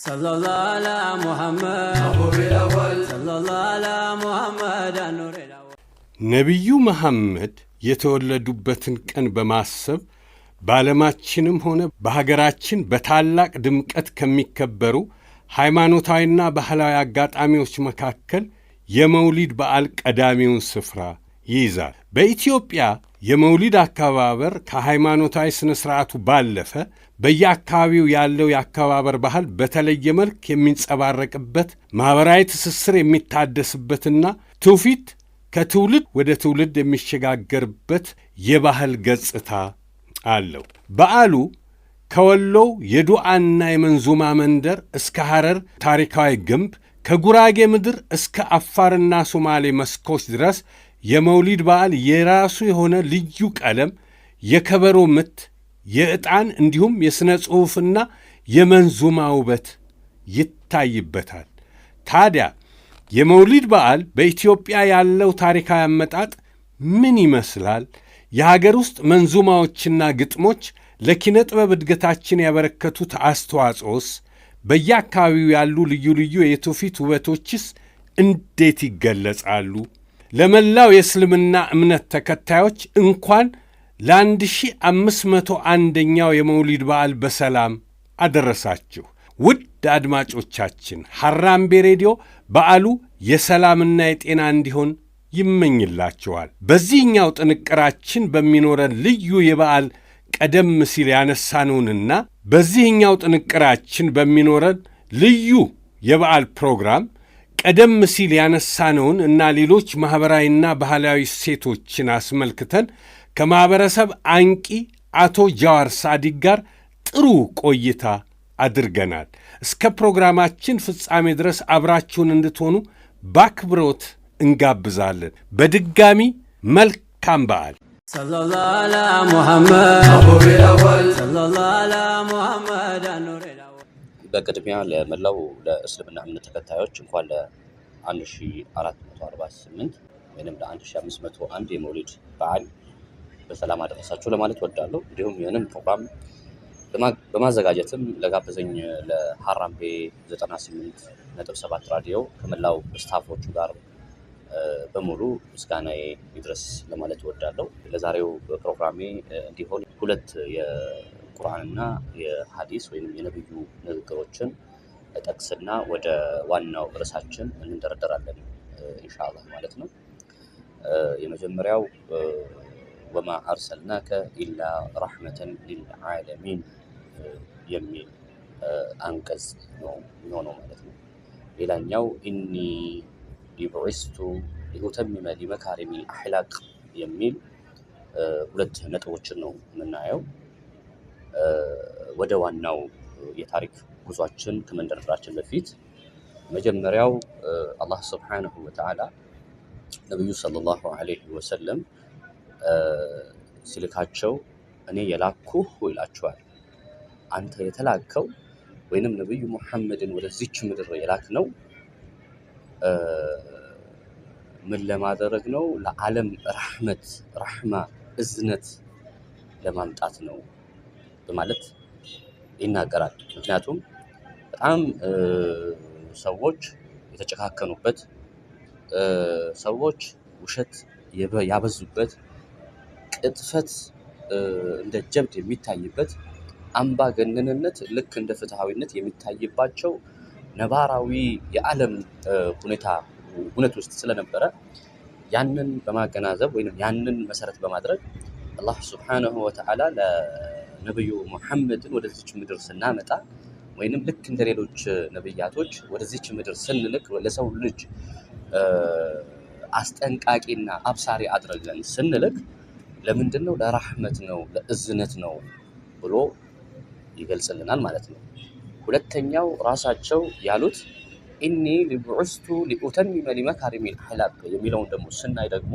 صلى الله على محمد أبو الأول صلى الله على محمد النور الأول ነብዩ መሐመድ የተወለዱበትን ቀን በማሰብ በዓለማችንም ሆነ በሀገራችን በታላቅ ድምቀት ከሚከበሩ ሃይማኖታዊና ባህላዊ አጋጣሚዎች መካከል የመውሊድ በዓል ቀዳሚውን ስፍራ ይይዛል። በኢትዮጵያ የመውሊድ አከባበር ከሃይማኖታዊ ስነ ስርዓቱ ባለፈ በየአካባቢው ያለው የአከባበር ባህል በተለየ መልክ የሚንጸባረቅበት ማህበራዊ ትስስር የሚታደስበትና ትውፊት ከትውልድ ወደ ትውልድ የሚሸጋገርበት የባህል ገጽታ አለው። በዓሉ ከወሎው የዱዓና የመንዙማ መንደር እስከ ሐረር ታሪካዊ ግንብ ከጉራጌ ምድር እስከ አፋርና ሶማሌ መስኮች ድረስ የመውሊድ በዓል የራሱ የሆነ ልዩ ቀለም፣ የከበሮ ምት፣ የዕጣን እንዲሁም የሥነ ጽሑፍና የመንዙማ ውበት ይታይበታል። ታዲያ የመውሊድ በዓል በኢትዮጵያ ያለው ታሪካዊ አመጣጥ ምን ይመስላል? የሀገር ውስጥ መንዙማዎችና ግጥሞች ለኪነ ጥበብ እድገታችን ያበረከቱት አስተዋጽኦስ? በየአካባቢው ያሉ ልዩ ልዩ የትውፊት ውበቶችስ እንዴት ይገለጻሉ? ለመላው የእስልምና እምነት ተከታዮች እንኳን ለ1501ኛው የመውሊድ በዓል በሰላም አደረሳችሁ። ውድ አድማጮቻችን፣ ሐራምቤ ሬዲዮ በዓሉ የሰላምና የጤና እንዲሆን ይመኝላችኋል። በዚህኛው ጥንቅራችን በሚኖረን ልዩ የበዓል ቀደም ሲል ያነሳነውንና በዚህኛው ጥንቅራችን በሚኖረን ልዩ የበዓል ፕሮግራም ቀደም ሲል ያነሳነውን እና ሌሎች ማኅበራዊና ባህላዊ እሴቶችን አስመልክተን ከማኅበረሰብ አንቂ አቶ ጃዋር ሳዲቅ ጋር ጥሩ ቆይታ አድርገናል። እስከ ፕሮግራማችን ፍጻሜ ድረስ አብራችሁን እንድትሆኑ በአክብሮት እንጋብዛለን። በድጋሚ መልካም በዓል። ሰለላሁ ዐላ ሙሐመድ አቡ ቢልአወል ሰለላሁ ዐላ ሙሐመድ አንኑር አልአወል። በቅድሚያ ለመላው ለእስልምና እምነት ተከታዮች እንኳን ለ1448 ወይንም ለ1501 የመውሊድ በዓል በሰላም አደረሳችሁ ለማለት ወዳለሁ። እንዲሁም ይህንን ፕሮግራም በማዘጋጀትም ለጋበዘኝ ለሐራምቤ 98.7 ራዲዮ ከመላው ስታፎቹ ጋር በሙሉ ምስጋናዬ ይድረስ ለማለት ወዳለሁ። ለዛሬው ፕሮግራሜ እንዲሆን ሁለት የቁርአንና የሐዲስ ወይም የነብዩ ንግግሮችን ጠቅስና ወደ ዋናው ርዕሳችን እንደረደራለን ኢንሻአላህ ማለት ነው። የመጀመሪያው ወማ አርሰልናከ ኢላ ረሕመተን ሊልዓለሚን የሚል አንቀጽ ነው የሚሆነው ማለት ነው። ሌላኛው ኢኒ ቡዒስቱ ሊኡተሚመ ሊመካሪሚል አኽላቅ የሚል ሁለት ነጥቦችን ነው የምናየው። ወደ ዋናው የታሪክ ጉዟችን ከመንደርደራችን በፊት መጀመሪያው አላህ ስብሓነሁ ወተዓላ ነቢዩ ሰለላሁ ዐለይሂ ወሰለም ሲልካቸው እኔ የላኩህ ይላቸዋል። አንተ የተላከው ወይንም ነቢዩ ሙሐመድን ወደዚች ምድር የላክነው ምን ለማድረግ ነው? ለዓለም ረሕመት፣ ረሕማ፣ እዝነት ለማምጣት ነው በማለት ይናገራል። ምክንያቱም በጣም ሰዎች የተጨካከኑበት፣ ሰዎች ውሸት ያበዙበት፣ ቅጥፈት እንደ ጀብድ የሚታይበት፣ አምባገነንነት ልክ እንደ ፍትሃዊነት የሚታይባቸው ነባራዊ የዓለም ሁኔታ ውስጥ ስለነበረ ያንን በማገናዘብ ወይም ያንን መሰረት በማድረግ አላህ ሱብሓነሁ ወተዓላ ለነብዩ ሙሐመድን ወደዚች ምድር ስናመጣ ወይንም ልክ እንደ ሌሎች ነብያቶች ወደዚች ምድር ስንልክ ለሰው ልጅ አስጠንቃቂና አብሳሪ አድርገን ስንልክ ለምንድን ነው? ለራህመት ነው፣ ለእዝነት ነው ብሎ ይገልጽልናል ማለት ነው። ሁለተኛው ራሳቸው ያሉት ኢኒ ቡዒስቱ ሊኡተሚመ ሊመካሪሚል አኽላቅ የሚለውን ደግሞ ስናይ ደግሞ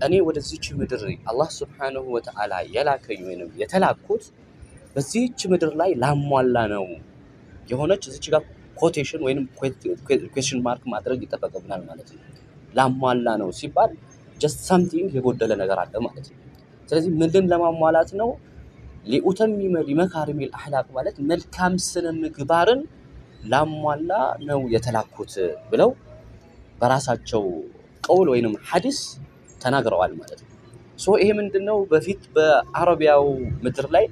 እኔ ወደዚች ምድር አላህ ሱብሓነሁ ወተዓላ የላከኝ ወይንም የተላኩት በዚህች ምድር ላይ ላሟላ ነው። የሆነች እዚች ጋር ኮቴሽን ወይንም ኩዌስችን ማርክ ማድረግ ይጠበቅብናል ማለት ነው። ላሟላ ነው ሲባል ጀስት ሳምቲንግ የጎደለ ነገር አለ ማለት ነው። ስለዚህ ምንን ለማሟላት ነው? ሊኡተሚመ ሊመካሪሚል አኽላቅ ማለት መልካም ስነ ምግባርን ላሟላ ነው የተላኩት ብለው በራሳቸው ቀውል ወይንም ሐዲስ ተናግረዋል ማለት ነው። ይሄ ምንድነው በፊት በአረቢያው ምድር ላይ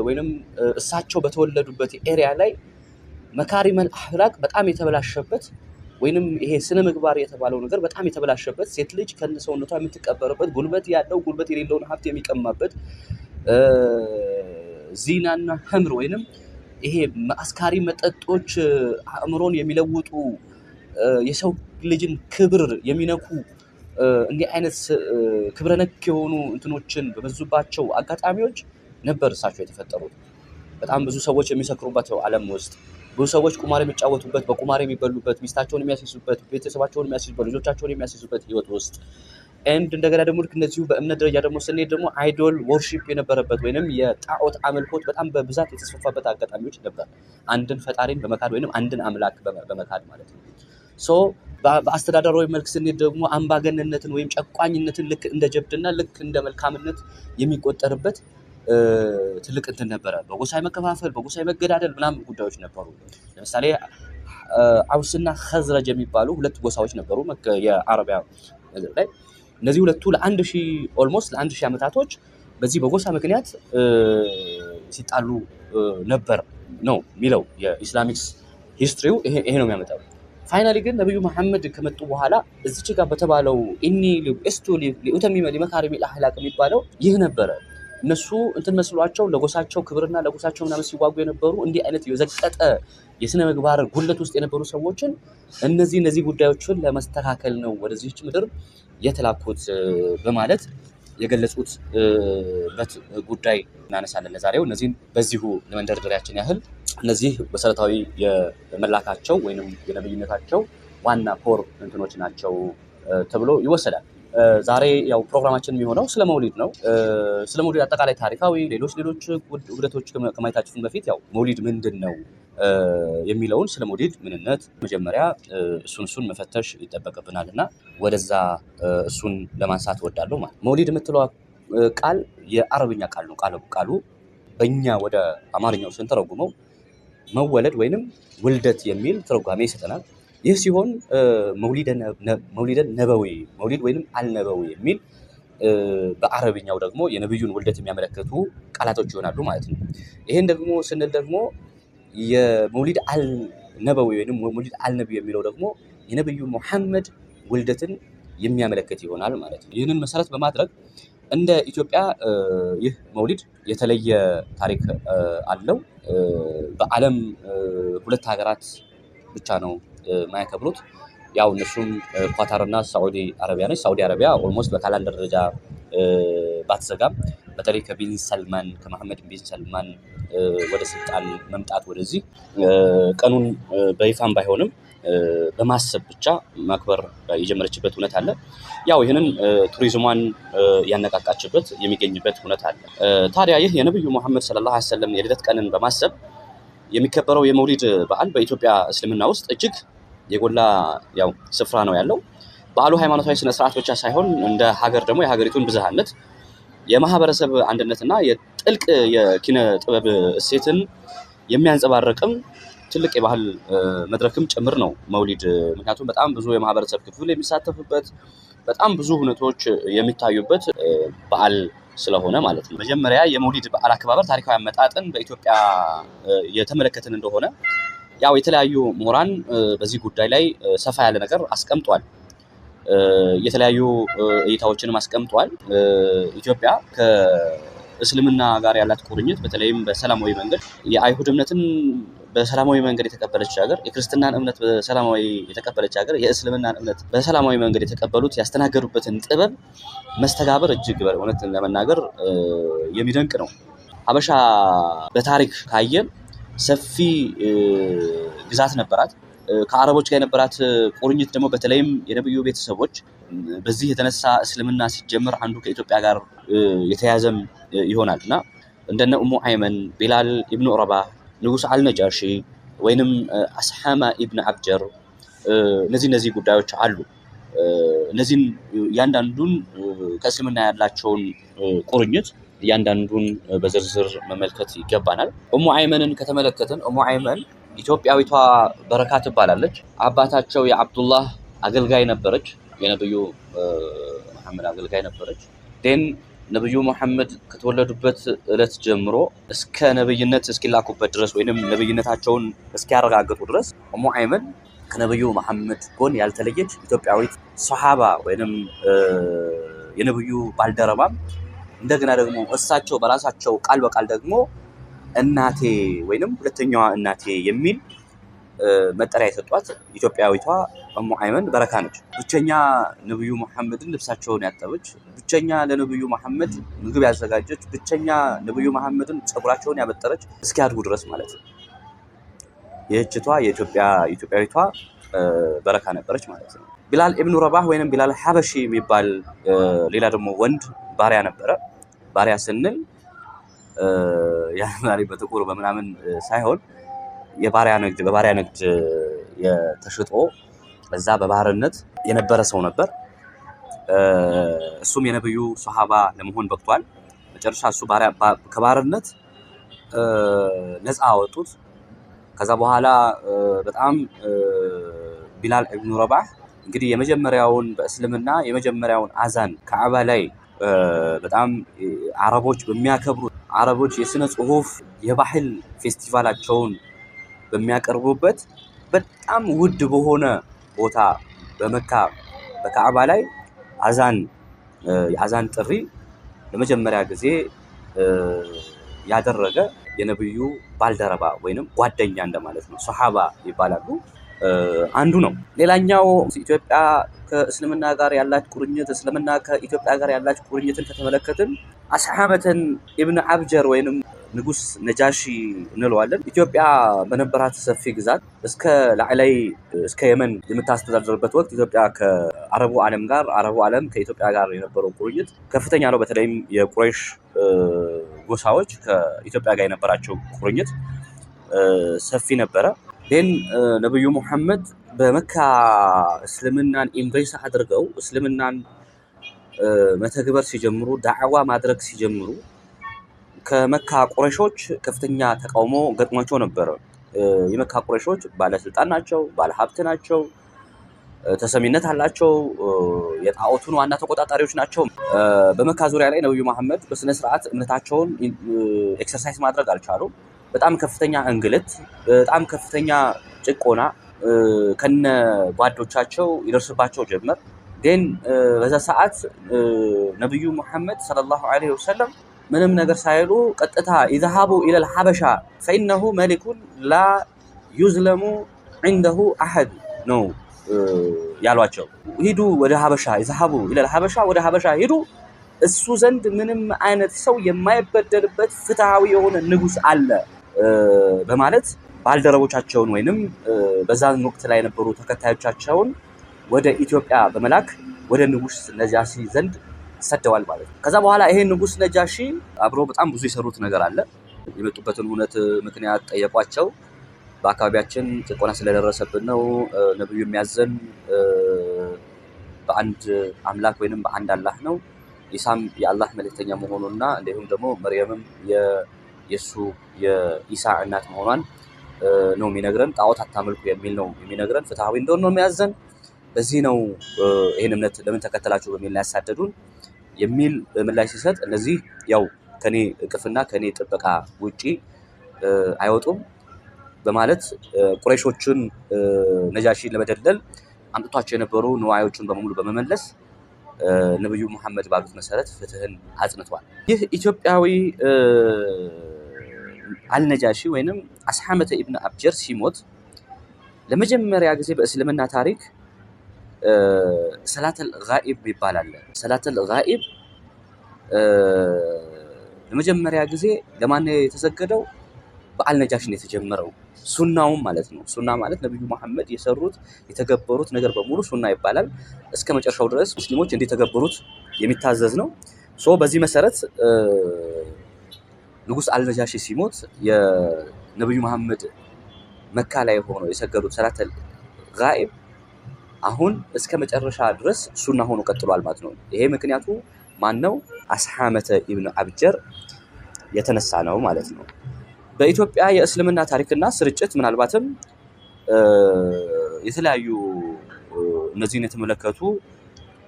ወይንም እሳቸው በተወለዱበት ኤሪያ ላይ መካሪመል አኽላቅ በጣም የተበላሸበት ወይንም ይሄ ስነ ምግባር የተባለው ነገር በጣም የተበላሸበት ሴት ልጅ ከነሰውነቷ የምትቀበርበት ጉልበት ያለው ጉልበት የሌለውን ሀብት የሚቀማበት ዚናና ሐምር ወይንም ይሄ አስካሪ መጠጦች አእምሮን የሚለውጡ የሰው ልጅን ክብር የሚነኩ እንዲህ አይነት ክብረ ነክ የሆኑ እንትኖችን በበዙባቸው አጋጣሚዎች ነበር እሳቸው የተፈጠሩት። በጣም ብዙ ሰዎች የሚሰክሩበት ዓለም ውስጥ ብዙ ሰዎች ቁማር የሚጫወቱበት በቁማር የሚበሉበት ሚስታቸውን የሚያስይዙበት ቤተሰባቸውን የሚያስይዙበት ልጆቻቸውን የሚያስይዙበት ህይወት ውስጥ እንደገና ደግሞ ልክ እንደዚሁ በእምነት ደረጃ ደግሞ ስንሄድ ደግሞ አይዶል ወርሺፕ የነበረበት ወይንም የጣዖት አምልኮት በጣም በብዛት የተስፋፋበት አጋጣሚዎች ነበር። አንድን ፈጣሪን በመካድ ወይንም አንድን አምላክ በመካድ ማለት ነው። በአስተዳደራዊ መልክ ስንሄድ ደግሞ አምባገነንነትን ወይም ጨቋኝነትን ልክ እንደ ጀብድና ልክ እንደ መልካምነት የሚቆጠርበት ትልቅ እንትን ነበረ። በጎሳ መከፋፈል፣ በጎሳ መገዳደል ምናምን ጉዳዮች ነበሩ። ለምሳሌ አውስና ኸዝረጅ የሚባሉ ሁለት ጎሳዎች ነበሩ የአረቢያ ምድር ላይ። እነዚህ ሁለቱ ኦልሞስት ለ1000 ዓመታቶች በዚህ በጎሳ ምክንያት ሲጣሉ ነበር ነው የሚለው የኢስላሚክስ ሂስትሪው ይሄ ነው የሚያመጣው። ፋይናሊ ግን ነብዩ መሐመድ ከመጡ በኋላ እዚች ጋር በተባለው ኢኒ ሊኡስቱ ሊኡተሚመ ሊመካሪሚል አኽላቅ የሚባለው ይህ ነበረ። እነሱ እንትን መስሏቸው ለጎሳቸው ክብርና ለጎሳቸው ምናምን ሲዋጉ የነበሩ እንዲህ አይነት የዘቀጠ የስነ ምግባር ጉለት ውስጥ የነበሩ ሰዎችን እነዚህ ጉዳዮችን ለማስተካከል ነው ወደዚህች ምድር የተላኩት በማለት የገለጹት በት ጉዳይ እናነሳለን ለዛሬው። እነዚህን በዚሁ ለመንደርደሪያችን ያህል እነዚህ መሰረታዊ የመላካቸው ወይንም የነብይነታቸው ዋና ኮር እንትኖች ናቸው ተብሎ ይወሰዳል። ዛሬ ያው ፕሮግራማችን የሚሆነው ስለ መውሊድ ነው። ስለ መውሊድ አጠቃላይ ታሪካዊ ሌሎች ውደቶች ከማየታችን በፊት ያው መውሊድ ምንድን ነው የሚለውን ስለ መውሊድ ምንነት መጀመሪያ እሱን መፈተሽ ይጠበቅብናል እና ወደዛ እሱን ለማንሳት እወዳለሁ። ማለት መውሊድ የምትለው ቃል የአረብኛ ቃል ነው። ቃሉ በእኛ ወደ አማርኛው ስንተረጉመው መወለድ ወይንም ውልደት የሚል ትርጓሜ ይሰጠናል። ይህ ሲሆን መውሊደን ነበዊ መውሊድ ወይንም አልነበዊ የሚል በአረብኛው ደግሞ የነብዩን ውልደት የሚያመለክቱ ቃላቶች ይሆናሉ ማለት ነው። ይሄን ደግሞ ስንል ደግሞ የመውሊድ አልነበዊ ወይንም መውሊድ አልነቢ የሚለው ደግሞ የነብዩ መሐመድ ውልደትን የሚያመለክት ይሆናል ማለት ነው። ይህንን መሰረት በማድረግ እንደ ኢትዮጵያ ይህ መውሊድ የተለየ ታሪክ አለው። በዓለም 2 ሀገራት ብቻ ነው ማያከብሩት። ያው እነሱም ኳታርና ሳዑዲ አረቢያ ነች። ሳዑዲ አረቢያ ኦልሞስት በካላንደር ደረጃ ባትዘጋም በተለይ ከመሐመድ ቢን ሰልማን ወደ ስልጣን መምጣት ወደዚህ ቀኑን በይፋም ባይሆንም በማሰብ ብቻ ማክበር የጀመረችበት ሁኔታ አለ። ያው ይህንን ቱሪዝሟን ያነቃቃችበት የሚገኝበት ሁኔታ አለ። ታዲያ ይህ የነብዩ መሐመድ ሰለላሁ ዐለይሂ ወሰለም የልደት ቀንን በማሰብ የሚከበረው የመውሊድ በዓል በኢትዮጵያ እስልምና ውስጥ እጅግ የጎላ ያው ስፍራ ነው ያለው። በዓሉ ሃይማኖታዊ ስነ ስርዓት ብቻ ሳይሆን እንደ ሀገር ደግሞ የሀገሪቱን ብዝሃነት የማህበረሰብ አንድነትና የጥልቅ የኪነ ጥበብ እሴትን የሚያንጸባርቅም ትልቅ የባህል መድረክም ጭምር ነው መውሊድ። ምክንያቱም በጣም ብዙ የማህበረሰብ ክፍል የሚሳተፍበት በጣም ብዙ ሁነቶች የሚታዩበት በዓል ስለሆነ ማለት ነው። መጀመሪያ የመውሊድ በዓል አከባበር ታሪካዊ አመጣጥን በኢትዮጵያ የተመለከትን እንደሆነ ያው የተለያዩ ምሁራን በዚህ ጉዳይ ላይ ሰፋ ያለ ነገር አስቀምጧል። የተለያዩ እይታዎችንም አስቀምጧል። ኢትዮጵያ ከእስልምና ጋር ያላት ቁርኝት በተለይም በሰላማዊ መንገድ የአይሁድ እምነትን በሰላማዊ መንገድ የተቀበለች ሀገር፣ የክርስትናን እምነት በሰላማዊ የተቀበለች ሀገር፣ የእስልምናን እምነት በሰላማዊ መንገድ የተቀበሉት ያስተናገዱበትን ጥበብ መስተጋበር እጅግ እውነት ለመናገር የሚደንቅ ነው። ሀበሻ በታሪክ ካየን ሰፊ ግዛት ነበራት። ከአረቦች ጋር የነበራት ቁርኝት ደግሞ በተለይም የነብዩ ቤተሰቦች በዚህ የተነሳ እስልምና ሲጀምር አንዱ ከኢትዮጵያ ጋር የተያዘም ይሆናል እና እንደነ ኡሙ አይመን፣ ቢላል ኢብኑ ረባህ፣ ንጉስ አልነጃሺ ወይንም አስሐማ ኢብኑ አብጀር እነዚህ ጉዳዮች አሉ። እነዚህን እያንዳንዱን ከእስልምና ያላቸውን ቁርኝት እያንዳንዱን በዝርዝር መመልከት ይገባናል። ኡሙ አይመንን ከተመለከትን ኡሙ አይመን ኢትዮጵያዊቷ በረካ ትባላለች። አባታቸው የአብዱላህ አገልጋይ ነበረች፣ የነብዩ መሐመድ አገልጋይ ነበረች። ዴን ነብዩ መሐመድ ከተወለዱበት ዕለት ጀምሮ እስከ ነብይነት እስኪላኩበት ድረስ ወይንም ነብይነታቸውን እስኪያረጋግጡ ድረስ ኡሙ አይመን ከነብዩ መሐመድ ጎን ያልተለየች ኢትዮጵያዊት ሷሃባ ወይንም የነብዩ ባልደረባም እንደገና ደግሞ እሳቸው በራሳቸው ቃል በቃል ደግሞ እናቴ ወይንም ሁለተኛዋ እናቴ የሚል መጠሪያ የሰጧት ኢትዮጵያዊቷ ኡሙ አይመን በረካ ነች። ብቸኛ ነብዩ መሐመድን ልብሳቸውን ያጠበች፣ ብቸኛ ለነብዩ መሐመድ ምግብ ያዘጋጀች፣ ብቸኛ ነብዩ መሐመድን ፀጉራቸውን ያበጠረች እስኪያድጉ ድረስ ማለት ነው። የእህቷ የኢትዮጵያዊቷ በረካ ነበረች ማለት ነው። ቢላል ኢብኑ ረባህ ወይንም ቢላል ሐበሺ የሚባል ሌላ ደግሞ ወንድ ባሪያ ነበረ። ባሪያ ስንል ያማሪ በጥቁር በምናምን ሳይሆን በባሪያ ንግድ የተሽጦ በዛ በባህርነት የነበረ ሰው ነበር። እሱም የነብዩ ሱሐባ ለመሆን በቅቷል። መጨረሻ እሱ ከባህርነት ነፃ አወጡት። ከዛ በኋላ በጣም ቢላል ኢብኑ ረባህ እንግዲህ የመጀመሪያውን በእስልምና የመጀመሪያውን አዛን ካዕባ ላይ በጣም አረቦች በሚያከብሩት አረቦች የስነ ጽሁፍ የባህል ፌስቲቫላቸውን በሚያቀርቡበት በጣም ውድ በሆነ ቦታ በመካ በካዕባ ላይ የአዛን ጥሪ ለመጀመሪያ ጊዜ ያደረገ የነብዩ ባልደረባ ወይንም ጓደኛ እንደማለት ነው። ሱሐባ ይባላሉ። አንዱ ነው። ሌላኛው ኢትዮጵያ ከእስልምና ጋር ያላት ቁርኝት እስልምና ከኢትዮጵያ ጋር ያላት ቁርኝትን ከተመለከትን አስሐመተን ኢብኑ አብጀር ወይንም ንጉስ ነጃሺ እንለዋለን። ኢትዮጵያ በነበራት ሰፊ ግዛት እስከ ላዕላይ እስከ የመን የምታስተዳድርበት ወቅት ኢትዮጵያ ከአረቡ ዓለም ከኢትዮጵያ ጋር የነበረው ቁርኝት ከፍተኛ ነው። በተለይም የቁረይሽ ጎሳዎች ከኢትዮጵያ ጋር የነበራቸው ቁርኝት ሰፊ ነበረ። ግን ነብዩ መሐመድ በመካ እስልምናን ኢምብሬስ አድርገው እስልምናን መተግበር ሲጀምሩ ዳዕዋ ማድረግ ሲጀምሩ ከመካ ቁረይሾች ከፍተኛ ተቃውሞ ገጥሟቸው ነበር። የመካ ቁረይሾች ባለስልጣን ናቸው፣ ባለሀብት ናቸው፣ ተሰሚነት አላቸው፣ የጣዖቱን ዋና ተቆጣጣሪዎች ናቸው። በመካ ዙሪያ ላይ ነብዩ መሐመድ በስነ ስርዓት እምነታቸውን ኤክሰርሳይዝ ማድረግ አልቻሉም። በጣም ከፍተኛ እንግልት፣ በጣም ከፍተኛ ጭቆና ከነ ጓዶቻቸው ይደርስባቸው ጀመር። ግን በዛ ሰዓት ነብዩ መሐመድ ሰለላሁ ዐለይሂ ወሰለም ምንም ነገር ሳይሉ ቀጥታ ይذهቡ الى الحبشه فانه ملك لا يظلم عنده احد ነው ያሏቸው። ሂዱ ወደ ሀበሻ ይذهቡ الى الحبشه ወደ ሀበሻ ሂዱ፣ እሱ ዘንድ ምንም አይነት ሰው የማይበደልበት ፍትሃዊ የሆነ ንጉስ አለ በማለት ባልደረቦቻቸውን ወይንም በዛን ወቅት ላይ የነበሩ ተከታዮቻቸውን ወደ ኢትዮጵያ በመላክ ወደ ንጉስ ነጃሺ ዘንድ ሰደዋል ማለት ነው። ከዛ በኋላ ይሄ ንጉስ ነጃሺ አብሮ በጣም ብዙ የሰሩት ነገር አለ። የመጡበትን እውነት ምክንያት ጠየቋቸው። በአካባቢያችን ጭቆና ስለደረሰብን ነው፣ ነብዩ የሚያዘን በአንድ አምላክ ወይንም በአንድ አላህ ነው፣ ኢሳም የአላህ መልእክተኛ መሆኑና እንዲሁም ደግሞ መርየምም የሱ የኢሳ እናት መሆኗን ነው የሚነግረን። ጣዖት አታምልኩ የሚል ነው የሚነግረን። ፍትሃዊ እንደሆነ ነው የሚያዘን። በዚህ ነው ይሄን እምነት ለምን ተከተላችሁ በሚል ላይ ያሳደዱን የሚል ምላሽ ሲሰጥ እነዚህ ያው ከኔ እቅፍና ከኔ ጥበቃ ውጪ አይወጡም በማለት ቁረይሾችን ነጃሺን ለመደለል አምጥቷቸው የነበሩ ንዋዮችን በሙሉ በመመለስ ነብዩ መሐመድ ባሉት መሰረት ፍትህን አጽንቷል። ይህ ኢትዮጵያዊ አልነጃሺ ወይንም አስሐመተ ኢብኑ አብጀር ሲሞት ለመጀመሪያ ጊዜ በእስልምና ታሪክ ሰላተል ጋኢብ ይባላል። ሰላተል ጋኢብ ለመጀመሪያ ጊዜ ለማን የተሰገደው? በአልነጃሺ ነው የተጀመረው። ሱናውም ማለት ነው። ሱና ማለት ነብዩ መሐመድ የሰሩት የተገበሩት ነገር በሙሉ ሱና ይባላል። እስከ መጨረሻው ድረስ ሙስሊሞች እንዲተገበሩት የሚታዘዝ ነው። በዚህ መሰረት ንጉስ አልነጃሺ ሲሞት የነብዩ መሐመድ መካ ላይ ሆነው የሰገዱት ሰላተል ጋኢብ አሁን እስከ መጨረሻ ድረስ ሱና ሆኖ ቀጥሏል ማለት ነው። ይሄ ምክንያቱ ማን ነው? አስሐመተ ኢብኑ አብጀር የተነሳ ነው ማለት ነው። በኢትዮጵያ የእስልምና ታሪክና ስርጭት ምናልባትም የተለያዩ እነዚህን የተመለከቱ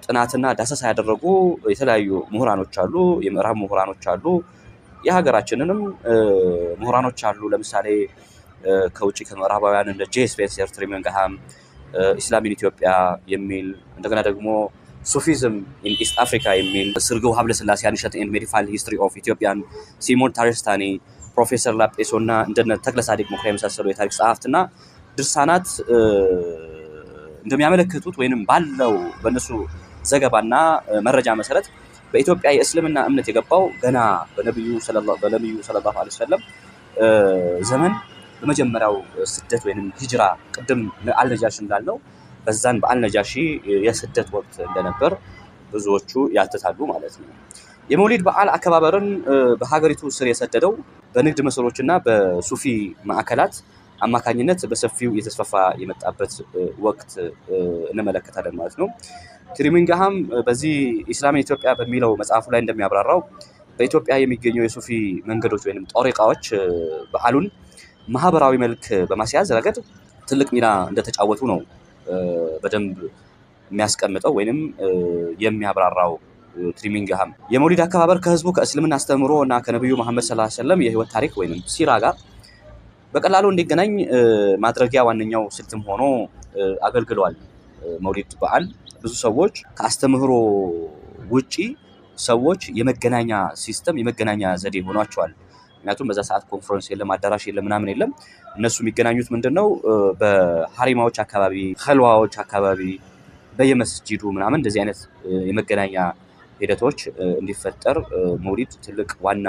ጥናትና ዳሰሳ ያደረጉ የተለያዩ ምሁራኖች አሉ፣ የምዕራብ ምሁራኖች አሉ፣ የሀገራችንንም ምሁራኖች አሉ። ለምሳሌ ከውጪ ከምዕራባውያን እንደ ጄ ስፔንሰር ትሪሚንግሃም ኢስላም ኢን ኢትዮጵያ የሚል እንደገና ደግሞ ሱፊዝም ኢን ኢስት አፍሪካ የሚል ስርግው ሀብለስላሴ አንሸት ኤንድ ሜዲቫል ሂስትሪ ኦፍ ኢትዮጵያን ሲሞን ታሪስታኒ ፕሮፌሰር ላጲሶ እና እንደነ ተክለሳዲቅ መኩሪያ የመሳሰሉ የታሪክ ጸሐፍትና ድርሳናት እንደሚያመለክቱት ወይንም ባለው በእነሱ ዘገባና መረጃ መሰረት በኢትዮጵያ የእስልምና እምነት የገባው ገና በነብዩ ሰለላሁ ዐለይሂ ወሰለም ዘመን በመጀመሪያው ስደት ወይንም ሂጅራ ቅድም አልነጃሺ እንዳልነው በዛን በአልነጃሺ የስደት ወቅት እንደነበር ብዙዎቹ ያትታሉ ማለት ነው። የመውሊድ በዓል አከባበርን በሀገሪቱ ስር የሰደደው በንግድ መስመሮችና በሱፊ ማዕከላት አማካኝነት በሰፊው የተስፋፋ የመጣበት ወቅት እንመለከታለን ማለት ነው። ትሪሚንግሃም በዚህ ኢስላም ኢትዮጵያ በሚለው መጽሐፉ ላይ እንደሚያብራራው በኢትዮጵያ የሚገኙ የሱፊ መንገዶች ወይንም ጦሪቃዎች በዓሉን ማህበራዊ መልክ በማስያዝ ረገድ ትልቅ ሚና እንደተጫወቱ ነው በደንብ የሚያስቀምጠው ወይንም የሚያብራራው ትሪሚንግሃም። የመውሊድ አከባበር ከህዝቡ ከእስልምና አስተምህሮ እና ከነብዩ መሐመድ ሰለላሁ ዐለይሂ ወሰለም የህይወት ታሪክ ወይንም ሲራ ጋር በቀላሉ እንዲገናኝ ማድረጊያ ዋነኛው ስልትም ሆኖ አገልግሏል። መውሊድ በዓል ብዙ ሰዎች ከአስተምህሮ ውጪ ሰዎች የመገናኛ ሲስተም የመገናኛ ዘዴ ሆኗቸዋል። ምክንያቱም በዛ ሰዓት ኮንፈረንስ የለም፣ አዳራሽ የለም፣ ምናምን የለም። እነሱ የሚገናኙት ምንድነው በሐሪማዎች አካባቢ፣ ኸልዋዎች አካባቢ፣ በየመስጂዱ ምናምን እንደዚህ አይነት የመገናኛ ሂደቶች እንዲፈጠር መውሊድ ትልቅ ዋና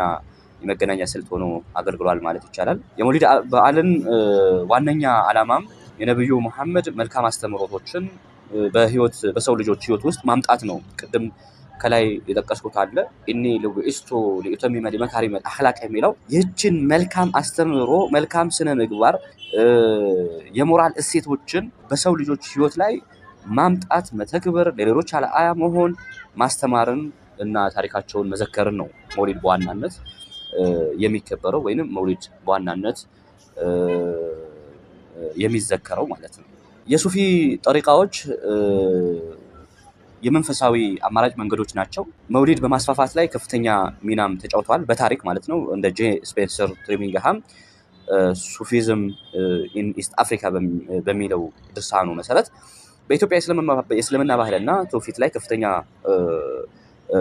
የመገናኛ ስልት ሆኖ አገልግሏል ማለት ይቻላል። የመውሊድ በዓልን ዋነኛ ዓላማም የነብዩ መሐመድ መልካም አስተምህሮቶችን በሰው ልጆች ህይወት ውስጥ ማምጣት ነው። ቅድም ከላይ የጠቀስኩት አለ ኢኒ ልቡኢስቱ ሊኡተሚመ ሊመካሪመ አኽላቅ የሚለው ይህችን መልካም አስተምህሮ መልካም ስነ ምግባር የሞራል እሴቶችን በሰው ልጆች ህይወት ላይ ማምጣት መተግበር፣ ለሌሎች አርአያ መሆን፣ ማስተማርን እና ታሪካቸውን መዘከርን ነው መውሊድ በዋናነት የሚከበረው ወይንም መውሊድ በዋናነት የሚዘከረው ማለት ነው። የሱፊ ጠሪቃዎች የመንፈሳዊ አማራጭ መንገዶች ናቸው። መውሊድ በማስፋፋት ላይ ከፍተኛ ሚናም ተጫውተዋል በታሪክ ማለት ነው። እንደ ጄ ስፔንሰር ትሪሚንግሃም ሱፊዝም ኢን ኢስት አፍሪካ በሚለው ድርሳኑ መሰረት በኢትዮጵያ የእስልምና ባህልና ትውፊት ላይ ከፍተኛ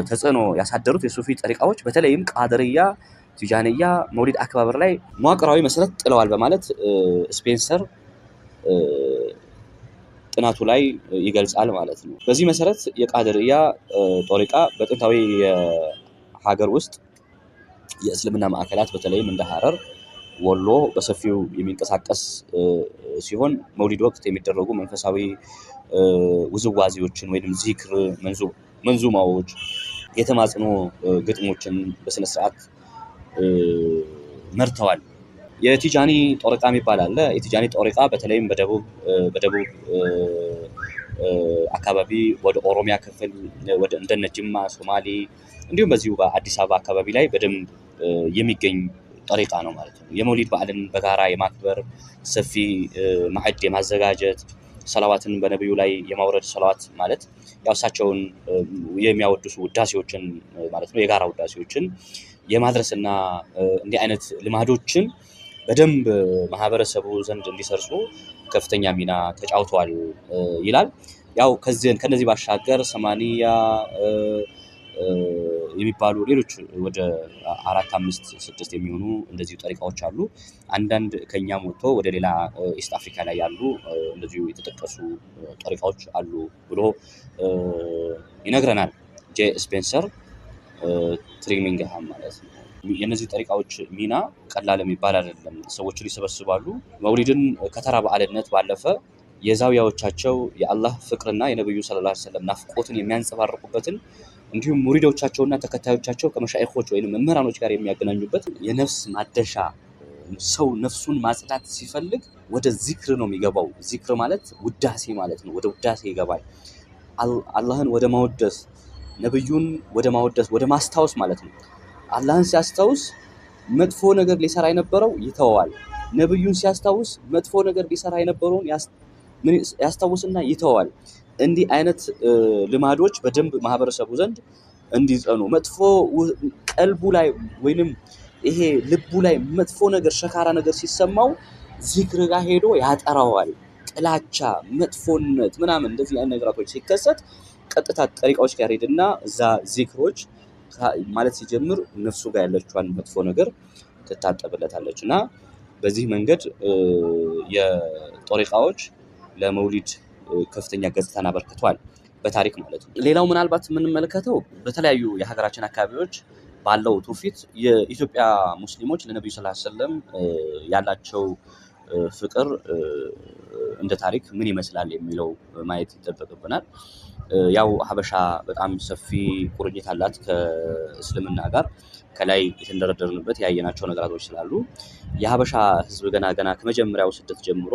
ተጽዕኖ ያሳደሩት የሱፊ ጠሪቃዎች በተለይም ቃድርያ፣ ቲጃንያ መውሊድ አከባበር ላይ መዋቅራዊ መሰረት ጥለዋል በማለት ስፔንሰር ጥናቱ ላይ ይገልጻል ማለት ነው። በዚህ መሰረት የቃድርያ ጦሪቃ በጥንታዊ የሀገር ውስጥ የእስልምና ማዕከላት በተለይም እንደ ሐረር፣ ወሎ በሰፊው የሚንቀሳቀስ ሲሆን መውሊድ ወቅት የሚደረጉ መንፈሳዊ ውዝዋዜዎችን ወይንም ዚክር፣ መንዙማዎች፣ የተማጽኖ ግጥሞችን በስነ ስርዓት መርተዋል። የቲጃኒ ጦሪቃ የሚባል አለ። የቲጃኒ ጦሪቃ በተለይም በደቡብ አካባቢ ወደ ኦሮሚያ ክፍል ወደ እንደነ ጅማ፣ ሶማሌ እንዲሁም በዚሁ በአዲስ አበባ አካባቢ ላይ በደንብ የሚገኝ ጠሪቃ ነው ማለት ነው። የመውሊድ በዓልን በጋራ የማክበር ሰፊ ማዕድ የማዘጋጀት ሰላዋትን በነብዩ ላይ የማውረድ ሰላዋት ማለት ያው እሳቸውን የሚያወድሱ ውዳሴዎችን ማለት ነው። የጋራ ውዳሴዎችን የማድረስና እንዲህ አይነት ልማዶችን በደንብ ማህበረሰቡ ዘንድ እንዲሰርጹ ከፍተኛ ሚና ተጫውተዋል ይላል። ያው ከነዚህ ባሻገር ሰማንያ የሚባሉ ሌሎች ወደ 4፣ 5፣ 6 የሚሆኑ እንደዚሁ ጠሪቃዎች አሉ። አንዳንድ ከኛም ወጥቶ ወደ ሌላ ኢስት አፍሪካ ላይ ያሉ እንደዚሁ የተጠቀሱ ጠሪቃዎች አሉ ብሎ ይነግረናል ጄ ስፔንሰር ትሪሚንግሃም ማለት ነው። የነዚህ ጠሪቃዎች ሚና ቀላል የሚባል አይደለም። ሰዎችን ይሰበስባሉ። መውሊድን ከተራ በዓልነት ባለፈ የዛዊያዎቻቸው የአላህ ፍቅርና የነብዩ ሰለላሁ ዐለይሂ ወሰለም ናፍቆትን የሚያንጸባርቁበትን እንዲሁም ሙሪዶቻቸውና ተከታዮቻቸው ከመሻይኾች ወይም መምህራኖች ጋር የሚያገናኙበት የነፍስ ማደሻ ሰው ነፍሱን ማጽዳት ሲፈልግ ወደ ዚክር ነው የሚገባው። ዚክር ማለት ውዳሴ ማለት ነው። ወደ ውዳሴ ይገባል። አላህን ወደ ማወደስ፣ ነብዩን ወደ ማወደስ፣ ወደ ማስታወስ ማለት ነው። አላህን ሲያስታውስ መጥፎ ነገር ሊሰራ የነበረው ይተዋል። ነብዩን ሲያስታውስ መጥፎ ነገር ሊሰራ የነበረውን ያስታውስና ይተዋል። እንዲህ አይነት ልማዶች በደንብ ማህበረሰቡ ዘንድ እንዲጸኑ መጥፎ ቀልቡ ላይ ወይንም ይሄ ልቡ ላይ መጥፎ ነገር ሸካራ ነገር ሲሰማው ዚክር ጋር ሄዶ ያጠራዋል። ጥላቻ፣ መጥፎነት ምናምን እንደዚህ አይነት ነገራቶች ሲከሰት ቀጥታ ጠሪቃዎች ጋር ሄድና እዛ ዚክሮች ማለት ሲጀምር ነፍሱ ጋር ያለችዋን መጥፎ ነገር ትታጠብለታለች እና በዚህ መንገድ የጦሪቃዎች ለመውሊድ ከፍተኛ ገጽታን አበርክቷል በታሪክ ማለት ነው። ሌላው ምናልባት የምንመለከተው በተለያዩ የሀገራችን አካባቢዎች ባለው ትውፊት የኢትዮጵያ ሙስሊሞች ለነብዩ ሰለላሁ ዐለይሂ ወሰለም ያላቸው ፍቅር እንደ ታሪክ ምን ይመስላል የሚለው ማየት ይጠበቅብናል። ያው ሀበሻ በጣም ሰፊ ቁርኝት አላት ከእስልምና ጋር ከላይ የተንደረደርንበት ያየናቸው ነገራቶች ስላሉ የሀበሻ ህዝብ ገና ከመጀመሪያው ስደት ጀምሮ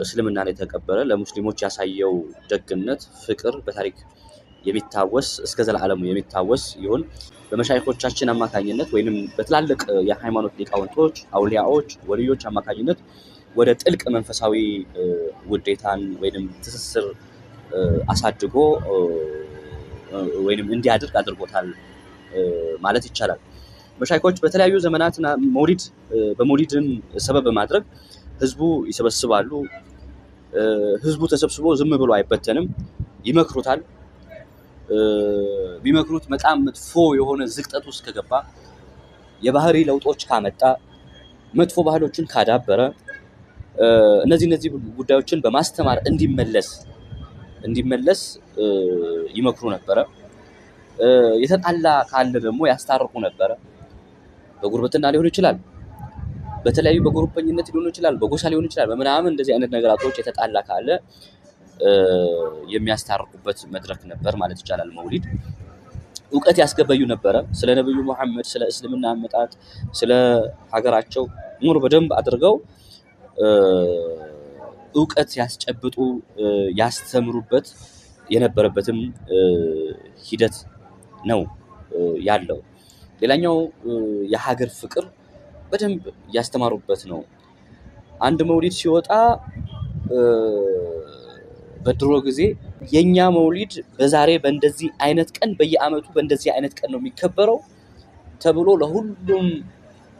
እስልምናን የተቀበለ ለሙስሊሞች ያሳየው ደግነት፣ ፍቅር በታሪክ የሚታወስ እስከ ዘላለሙ የሚታወስ ይሁን በመሻይኾቻችን አማካኝነት ወይንም በትላልቅ የሃይማኖት ሊቃውንቶች፣ አውሊያዎች፣ ወልዮች አማካኝነት ወደ ጥልቅ መንፈሳዊ ውዴታን ወይንም ትስስር አሳድጎ ወይንም እንዲያድርግ አድርጎታል ማለት ይቻላል። መሻይኾች በተለያዩ ዘመናትና በመውሊድን ሰበብ በማድረግ ህዝቡ ይሰበስባሉ። ህዝቡ ተሰብስቦ ዝም ብሎ አይበተንም፣ ይመክሩታል። ቢመክሩት በጣም መጥፎ የሆነ ዝቅጠት ውስጥ ከገባ፣ የባህሪ ለውጦች ካመጣ፣ መጥፎ ባህሎችን ካዳበረ እነዚህ ጉዳዮችን በማስተማር እንዲመለስ ይመክሩ ነበረ። የተጣላ ካለ ደግሞ ያስታርቁ ነበረ። በጉርብትና ሊሆን ይችላል፣ በተለያዩ በግሩፕኝነት ሊሆን ይችላል፣ በጎሳ ሊሆን ይችላል፣ በምናምን እንደዚህ አይነት ነገራቶች የተጣላ ካለ የሚያስታርቁበት መድረክ ነበር ማለት ይቻላል። መውሊድ እውቀት ያስገበዩ ነበረ። ስለ ነብዩ መሐመድ፣ ስለ እስልምና አመጣጥ፣ ስለ ሀገራቸው ሙሉ በደንብ አድርገው እውቀት ያስጨብጡ ያስተምሩበት የነበረበትም ሂደት ነው ያለው። ሌላኛው የሀገር ፍቅር በደንብ ያስተማሩበት ነው። አንድ መውሊድ ሲወጣ በድሮ ጊዜ የኛ መውሊድ በዛሬ በእንደዚህ አይነት ቀን በየአመቱ በእንደዚህ አይነት ቀን ነው የሚከበረው ተብሎ ለሁሉም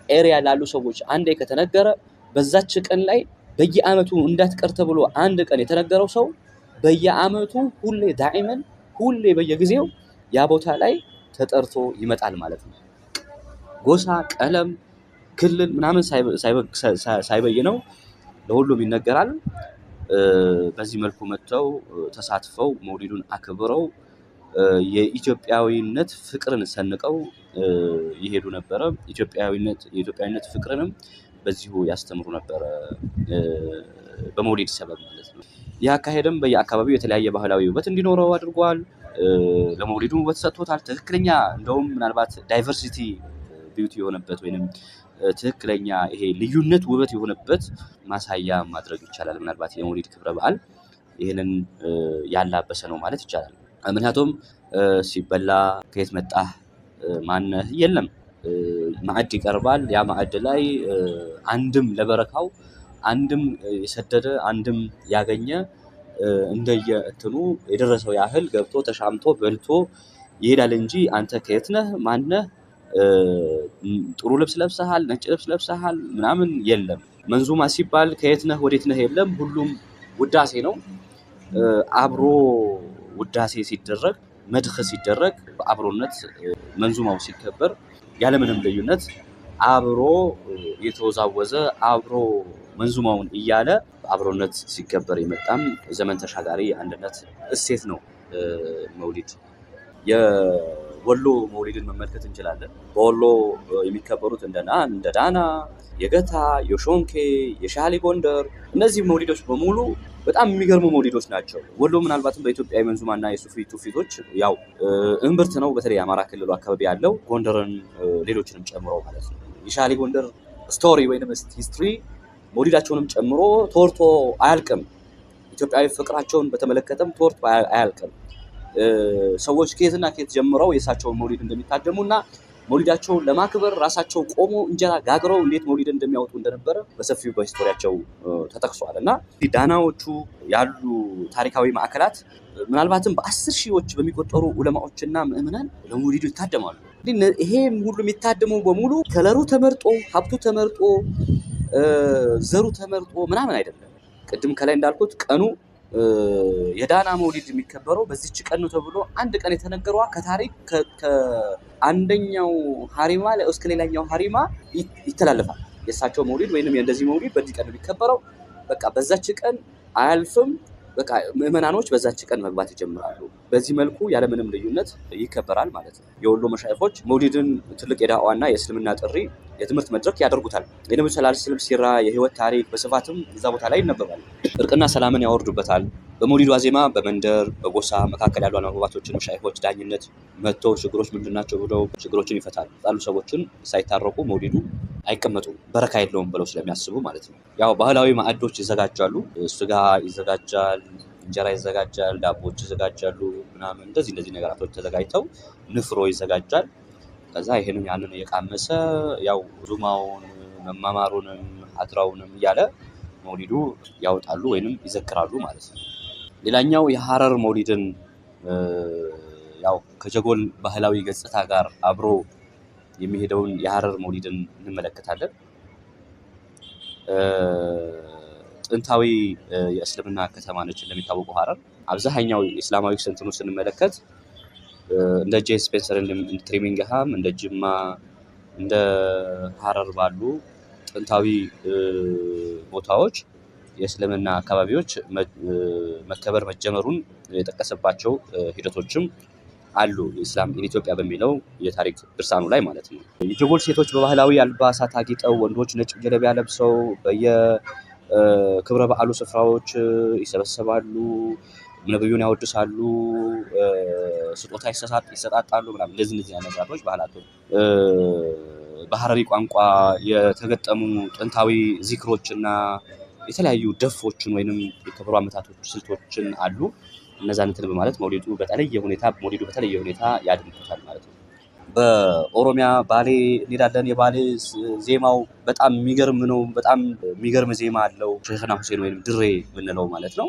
ኤሪያ ላሉ ሰዎች አንዴ ከተነገረ በዛች ቀን ላይ በየአመቱ እንዳትቀር ተብሎ አንድ ቀን የተነገረው ሰው በየአመቱ ሁሌ ዳኢመን ሁሌ በየጊዜው ያ ቦታ ላይ ተጠርቶ ይመጣል ማለት ነው። ጎሳ፣ ቀለም፣ ክልል ምናምን ሳይበይነው ለሁሉም ይነገራል። በዚህ መልኩ መጥተው ተሳትፈው መውሊዱን አክብረው የኢትዮጵያዊነት ፍቅርን ሰንቀው ይሄዱ ነበረ። የኢትዮጵያዊነት ፍቅርንም በዚሁ ያስተምሩ ነበረ በመውሊድ ሰበብ ማለት ነው። ይህ አካሄድም በየአካባቢው የተለያየ ባህላዊ ውበት እንዲኖረው አድርጓል። ለመውሊዱ ውበት ሰጥቶታል። ትክክለኛ እንደውም ምናልባት ዳይቨርሲቲ ቢዩቲ የሆነበት ወይንም ትክክለኛ ይሄ ልዩነት ውበት የሆነበት ማሳያ ማድረግ ይቻላል። ምናልባት የመውሊድ ክብረ በዓል ይህንን ያላበሰ ነው ማለት ይቻላል። ምክንያቱም ሲበላ ከየት መጣህ ማነህ የለም፣ ማዕድ ይቀርባል። ያ ማዕድ ላይ አንድም ለበረካው አንድም የሰደደ አንድም ያገኘ እንደየእንትኑ የደረሰው ያህል ገብቶ ተሻምቶ በልቶ ይሄዳል እንጂ አንተ ከየት ነህ ማነህ ጥሩ ልብስ ለብሰሃል ነጭ ልብስ ለብሰሃል ምናምን የለም። መንዙማ ሲባል ከየት ነህ ወዴት ነህ የለም፣ ሁሉም ውዳሴ ነው። አብሮ ውዳሴ ሲደረግ መድኽ ሲደረግ በአብሮነት መንዙማው ሲከበር ያለምንም ልዩነት አብሮ የተወዛወዘ አብሮ መንዙማውን እያለ በአብሮነት ሲከበር የመጣም ዘመን ተሻጋሪ አንድነት እሴት ነው መውሊድ። የወሎ መውሊድን መመልከት እንችላለን። በወሎ የሚከበሩት እንደ ዳና፣ የገታ፣ የሾንኬ፣ የሻሊ ጎንደር እነዚህ መውሊዶች በሙሉ በጣም የሚገርሙ መውሊዶች ናቸው። ወሎ ምናልባትም በኢትዮጵያ የመንዙማና የሱፊ ትውፊቶች ያው እምብርት ነው። በተለይ የአማራ ክልሉ አካባቢ ያለው ጎንደርን ሌሎችንም ጨምሮ ማለት ነው። የሻሊ ጎንደር ስቶሪ ወይንም ሂስትሪ መውሊዳቸውንም ጨምሮ ተወርቶ አያልቅም። ኢትዮጵያዊ ፍቅራቸውን በተመለከተም ተወርቶ አያልቅም። ሰዎች ከየትና ከየት ጀምረው የእሳቸውን መውሊድ እንደሚታደሙና መውሊዳቸውን ለማክበር ራሳቸው ቆሞ እንጀራ ጋግረው እንዴት መውሊድን እንደሚያወጡ እንደነበረ በሰፊው በሂስቶሪያቸው ተጠቅሷል። እና ዳናዎቹ ያሉ ታሪካዊ ማዕከላት ምናልባትም በ10 ሺዎች በሚቆጠሩ ዑለማዎችና ምዕመናን ለመውሊዱ ይታደማሉ። ይሄ ሁሉ የሚታደመው በሙሉ ከለሩ ተመርጦ ሀብቱ ተመርጦ ዘሩ ተመርጦ ምናምን አይደለም። ቅድም ከላይ እንዳልኩት ቀኑ የዳና መውሊድ የሚከበረው በዚች ቀን ነው ተብሎ አንድ ቀን የተነገረዋ ከታሪክ ከአንደኛው ሀሪማ እስከ ሌላኛው ሀሪማ ይተላለፋል። የእሳቸው መውሊድ ወይንም የእንደዚህ መውሊድ በዚህ ቀን ነው የሚከበረው። በቃ በዛች ቀን አያልፍም። በቃ ምዕመናኖች በዛች ቀን መግባት ይጀምራሉ። በዚህ መልኩ ያለምንም ልዩነት ይከበራል ማለት ነው። የወሎ መሻይኾች መውሊድን ትልቅ የዳዕዋና የእስልምና ጥሪ የትምህርት መድረክ ያደርጉታል። የነብዩ ሰለላሁ ዐለይሂ ወሰለም ሲራ፣ የህይወት ታሪክ በስፋትም እዛ ቦታ ላይ ይነበባል። እርቅና ሰላምን ያወርዱበታል። በመውሊዱ ዋዜማ በመንደር በጎሳ መካከል ያሉ አባቶችን መሻይኾች ዳኝነት መጥተው ችግሮች ምንድናቸው ብለው ችግሮችን ይፈታሉ። ያሉ ሰዎችን ሳይታረቁ መውሊዱ አይቀመጡም፣ በረካ የለውም ብለው ስለሚያስቡ ማለት ነው። ያው ባህላዊ ማዕዶች ይዘጋጃሉ። ስጋ ይዘጋጃል፣ እንጀራ ይዘጋጃል፣ ዳቦዎች ይዘጋጃሉ ምናምን እንደዚህ ነገራቶች ተዘጋጅተው ንፍሮ ይዘጋጃል። ከዛ ይሄንም ያንን እየቃመሰ ያው ዙማውን መማማሩንም አድራውንም እያለ መውሊዱ ያወጣሉ ወይንም ይዘክራሉ ማለት ነው። ሌላኛው የሐረር መውሊድን ያው ከጀጎል ባህላዊ ገጽታ ጋር አብሮ የሚሄደውን የሐረር መውሊድን እንመለከታለን። ጥንታዊ የእስልምና ከተማ ነች እንደሚታወቀው ሐረር። አብዛኛው እስላማዊ ስንትኑ ስንመለከት እንደ ጄ ስፔንሰር፣ እንደ ትሪሚንግሃም፣ እንደ ጅማ፣ እንደ ሐረር ባሉ ጥንታዊ ቦታዎች የእስልምና አካባቢዎች መከበር መጀመሩን የጠቀሰባቸው ሂደቶችም አሉ። ኢስላም ኢን ኢትዮጵያ በሚለው የታሪክ ድርሳኑ ላይ ማለት ነው። የጀጎል ሴቶች በባህላዊ አልባሳት አጊጠው፣ ወንዶች ነጭ ጀለቢያ ለብሰው በየክብረ በዓሉ ስፍራዎች ይሰበሰባሉ፣ ነብዩን ያወድሳሉ፣ ስጦታ ይሰጣጣሉ ምናምን እንደዚህ ነገሮች ባህላቶች። በሐረሪ ቋንቋ የተገጠሙ ጥንታዊ ዚክሮችና የተለያዩ ደፎችን ወይንም የከበሮ አመታቶች ስልቶችን አሉ። እነዛን እንትን በማለት መውሊዱ በተለየ ሁኔታ ያድምቁታል ማለት ነው። በኦሮሚያ ባሌ እንሄዳለን። የባሌ ዜማው በጣም የሚገርም ነው። በጣም የሚገርም ዜማ አለው። ሼኽና ሁሴን ወይንም ድሬ የምንለው ማለት ነው።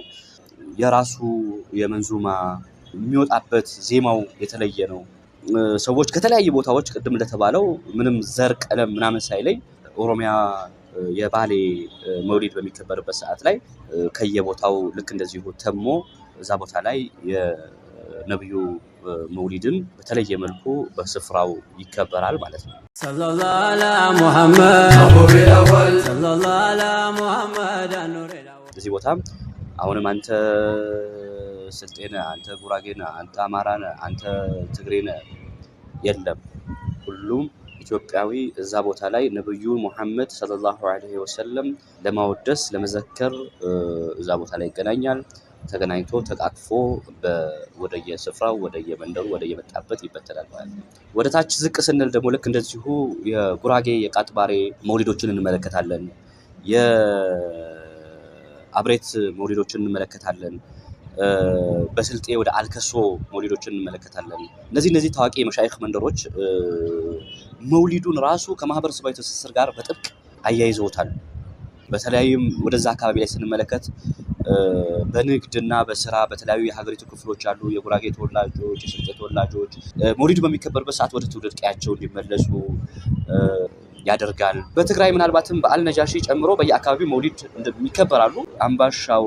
የራሱ የመንዙማ የሚወጣበት ዜማው የተለየ ነው። ሰዎች ከተለያዩ ቦታዎች ቅድም እንደተባለው ምንም ዘር ቀለም ምናምን ሳይለይ ኦሮሚያ የባሌ መውሊድ በሚከበርበት ሰዓት ላይ ከየቦታው ልክ እንደዚሁ ተሞ እዛ ቦታ ላይ የነብዩ መውሊድን በተለየ መልኩ በስፍራው ይከበራል ማለት ነው። ሰለላሁ ዐላ ሙሐመድ እዚህ ቦታ አሁንም አንተ ስልጤ ነህ፣ አንተ ጉራጌ ነህ፣ አንተ አማራ ነህ፣ አንተ ትግሬ ነህ የለም። ሁሉም ኢትዮጵያዊ እዛ ቦታ ላይ ነብዩ ሙሐመድ ሰለላሁ ዐለይሂ ወሰለም ለማወደስ ለመዘከር እዛ ቦታ ላይ ይገናኛል። ተገናኝቶ ተቃቅፎ ወደየስፍራው ወደየመንደሩ ወደየመጣበት ይበተናል ማለት ነው። ወደ ታች ዝቅ ስንል ደግሞ ልክ እንደዚሁ የጉራጌ የቃጥባሬ መውሊዶችን እንመለከታለን። የአብሬት መውሊዶችን እንመለከታለን። በስልጤ ወደ አልከሶ መውሊዶችን እንመለከታለን። እነዚህ ታዋቂ የመሻይኽ መንደሮች መውሊዱን ራሱ ከማህበረሰባዊ ትስስር ጋር በጥብቅ አያይዘውታል። በተለያዩም ወደዛ አካባቢ ላይ ስንመለከት በንግድና በስራ በተለያዩ የሀገሪቱ ክፍሎች ያሉ የጉራጌ ተወላጆች፣ የስልጤ ተወላጆች መውሊዱ በሚከበርበት ሰዓት ወደ ትውልድ ቀያቸው እንዲመለሱ ያደርጋል። በትግራይ ምናልባትም በዓል ነጃሺ ጨምሮ በየአካባቢው መውሊድ ይከበራሉ። አምባሻው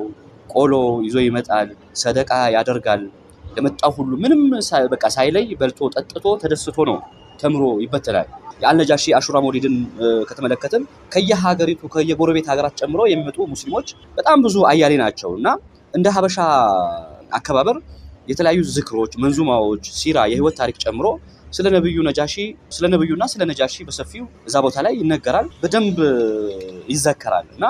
ቆሎ ይዞ ይመጣል፣ ሰደቃ ያደርጋል። ለመጣው ሁሉ ምንም በቃ ሳይለይ በልቶ ጠጥቶ ተደስቶ ነው ተምሮ ይበተናል። የአልነጃሺ አሹራ መውሊድን ከተመለከትን ከየሀገሪቱ ከየጎረቤት ሀገራት ጨምሮ የሚመጡ ሙስሊሞች በጣም ብዙ አያሌ ናቸው እና እንደ ሀበሻ አከባበር የተለያዩ ዝክሮች፣ መንዙማዎች፣ ሲራ፣ የህይወት ታሪክ ጨምሮ ስለ ነብዩና ስለ ነጃሺ በሰፊው እዛ ቦታ ላይ ይነገራል፣ በደንብ ይዘከራል እና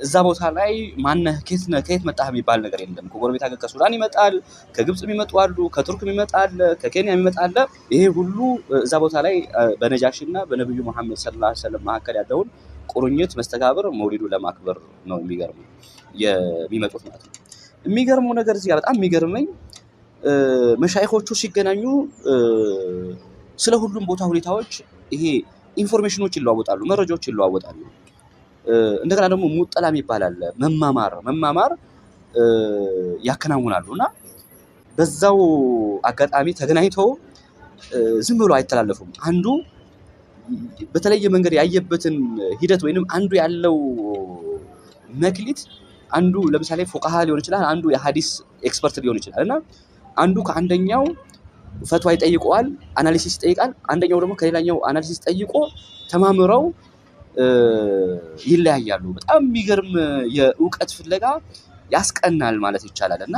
እዛ ቦታ ላይ ማነህ ከየት መጣህ የሚባል ነገር የለም። ከጎረቤት ሀገር ከሱዳን ይመጣል፣ ከግብጽ የሚመጡ አሉ፣ ከቱርክ ይመጣል፣ ከኬንያ ይመጣል። ይሄ ሁሉ እዛ ቦታ ላይ በነጃሺና በነብዩ መሐመድ ሰለላሁ ዐለይሂ ወሰለም መካከል ያለውን ቁርኝት መስተጋብር መውሊዱ ለማክበር ነው የሚመጡት ማለት ነው። የሚገርመው ነገር እዚህ ጋር በጣም የሚገርመኝ መሻይኾቹ ሲገናኙ ስለ ሁሉም ቦታ ሁኔታዎች ይሄ ኢንፎርሜሽኖች ይለዋወጣሉ፣ መረጃዎች ይለዋወጣሉ። እንደገና ደግሞ ሙጠላም ይባላል መማማር ያከናውናሉ እና በዛው አጋጣሚ ተገናኝተው ዝም ብሎ አይተላለፉም። አንዱ በተለየ መንገድ ያየበትን ሂደት ወይንም አንዱ ያለው መክሊት አንዱ ለምሳሌ ፉቃሃ ሊሆን ይችላል፣ አንዱ የሐዲስ ኤክስፐርት ሊሆን ይችላል እና አንዱ ከአንደኛው ፈትዋ ይጠይቀዋል፣ አናሊሲስ ይጠይቃል። አንደኛው ደግሞ ከሌላኛው አናሊሲስ ጠይቆ ተማምረው ይለያያሉ። በጣም የሚገርም የእውቀት ፍለጋ ያስቀናል ማለት ይቻላል እና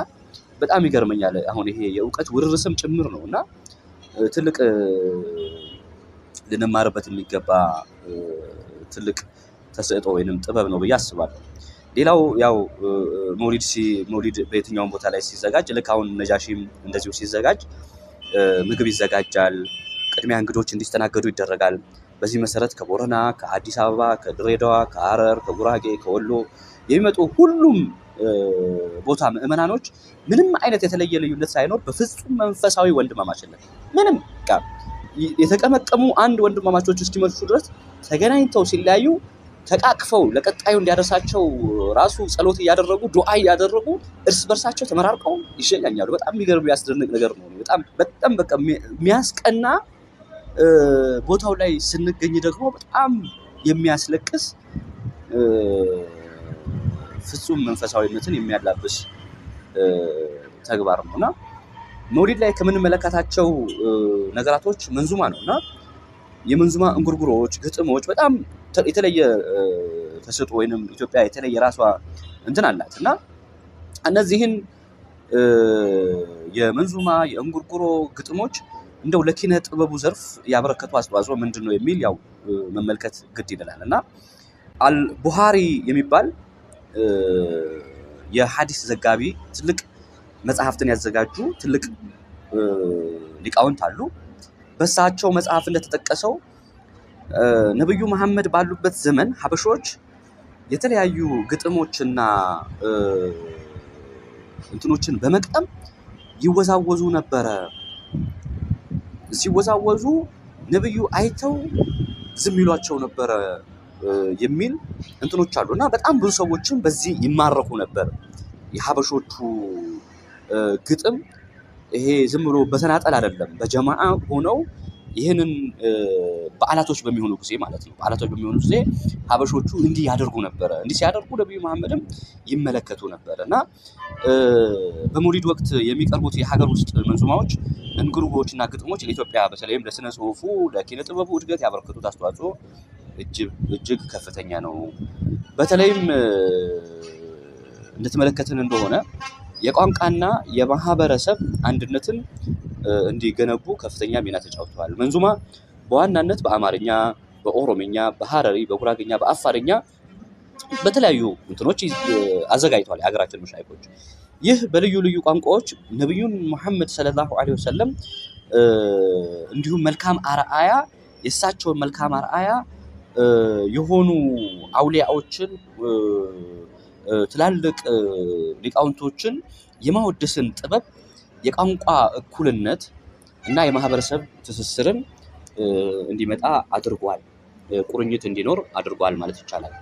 በጣም ይገርመኛል። አሁን ይሄ የእውቀት ውርርስም ጭምር ነው እና ትልቅ ልንማርበት የሚገባ ትልቅ ተሰጥኦ ወይንም ጥበብ ነው ብዬ አስባለሁ። ሌላው ያው መውሊድ በየትኛውም ቦታ ላይ ሲዘጋጅ ልክ አሁን ነጃሺም እንደዚሁ ሲዘጋጅ ምግብ ይዘጋጃል፣ ቅድሚያ እንግዶች እንዲስተናገዱ ይደረጋል። በዚህ መሰረት ከቦረና፣ ከአዲስ አበባ፣ ከድሬዳዋ፣ ከሐረር፣ ከጉራጌ፣ ከወሎ የሚመጡ ሁሉም ቦታ ምዕመናኖች ምንም አይነት የተለየ ልዩነት ሳይኖር በፍጹም መንፈሳዊ ወንድማማችነት ምንም የተቀመቀሙ አንድ ወንድማማቾች እስኪመጡ ድረስ ተገናኝተው ሲለያዩ ተቃቅፈው ለቀጣዩ እንዲያደርሳቸው ራሱ ጸሎት እያደረጉ ዱዓ እያደረጉ እርስ በርሳቸው ተመራርቀው ይሸኛኛሉ። በጣም የሚገርም ያስደንቅ ነገር ነው። በጣም በቃ የሚያስቀና ቦታው ላይ ስንገኝ ደግሞ በጣም የሚያስለቅስ ፍጹም መንፈሳዊነትን የሚያላብስ ተግባር ነው እና መውሊድ ላይ ከምንመለከታቸው ነገራቶች መንዙማ ነው እና የመንዙማ እንጉርጉሮች፣ ግጥሞች በጣም የተለየ ተሰጥኦ ወይንም ኢትዮጵያ የተለየ ራሷ እንትን አላት እና እነዚህን የመንዙማ የእንጉርጉሮ ግጥሞች እንደው ለኪነ ጥበቡ ዘርፍ ያበረከቱ አስተዋጽኦ ምንድን ነው የሚል ያው መመልከት ግድ ይላል እና አልቡሃሪ የሚባል የሐዲስ ዘጋቢ ትልቅ መጽሐፍትን ያዘጋጁ ትልቅ ሊቃውንት አሉ። በእሳቸው መጽሐፍ እንደተጠቀሰው ነብዩ መሐመድ ባሉበት ዘመን ሀበሾች የተለያዩ ግጥሞችና እንትኖችን በመቅጠም ይወዛወዙ ነበረ። ሲወዛወዙ ነብዩ አይተው ዝም ይሏቸው ነበረ የሚል እንትኖች አሉ እና በጣም ብዙ ሰዎችም በዚህ ይማረኩ ነበር። የሀበሾቹ ግጥም ይሄ ዝም ብሎ በተናጠል አይደለም፣ በጀማዓ ሆነው ይህንን በዓላቶች በሚሆኑ ጊዜ ማለት ነው። በዓላቶች በሚሆኑ ጊዜ ሀበሾቹ እንዲህ ያደርጉ ነበረ። እንዲህ ሲያደርጉ ነብዩ መሐመድም ይመለከቱ ነበር እና በመውሊድ ወቅት የሚቀርቡት የሀገር ውስጥ መንዙማዎች፣ እንጉርጉሮችና ግጥሞች ለኢትዮጵያ በተለይም ለስነ ጽሁፉ ለኪነ ጥበቡ እድገት ያበረከቱት አስተዋጽኦ እጅግ ከፍተኛ ነው። በተለይም እንደተመለከትን እንደሆነ የቋንቋና የማህበረሰብ አንድነትን እንዲገነቡ ከፍተኛ ሚና ተጫውተዋል። መንዙማ በዋናነት በአማርኛ፣ በኦሮምኛ፣ በሐረሪ፣ በጉራግኛ፣ በአፋርኛ በተለያዩ እንትኖች አዘጋጅተዋል የሀገራችን መሻይኮች። ይህ በልዩ ልዩ ቋንቋዎች ነብዩን መሐመድ ሰለላሁ ዐለይሂ ወሰለም እንዲሁም መልካም አርአያ የእሳቸውን መልካም አርአያ የሆኑ አውሊያዎችን ትላልቅ ሊቃውንቶችን የማወደስን ጥበብ የቋንቋ እኩልነት እና የማህበረሰብ ትስስርን እንዲመጣ አድርጓል። ቁርኝት እንዲኖር አድርጓል ማለት ይቻላል።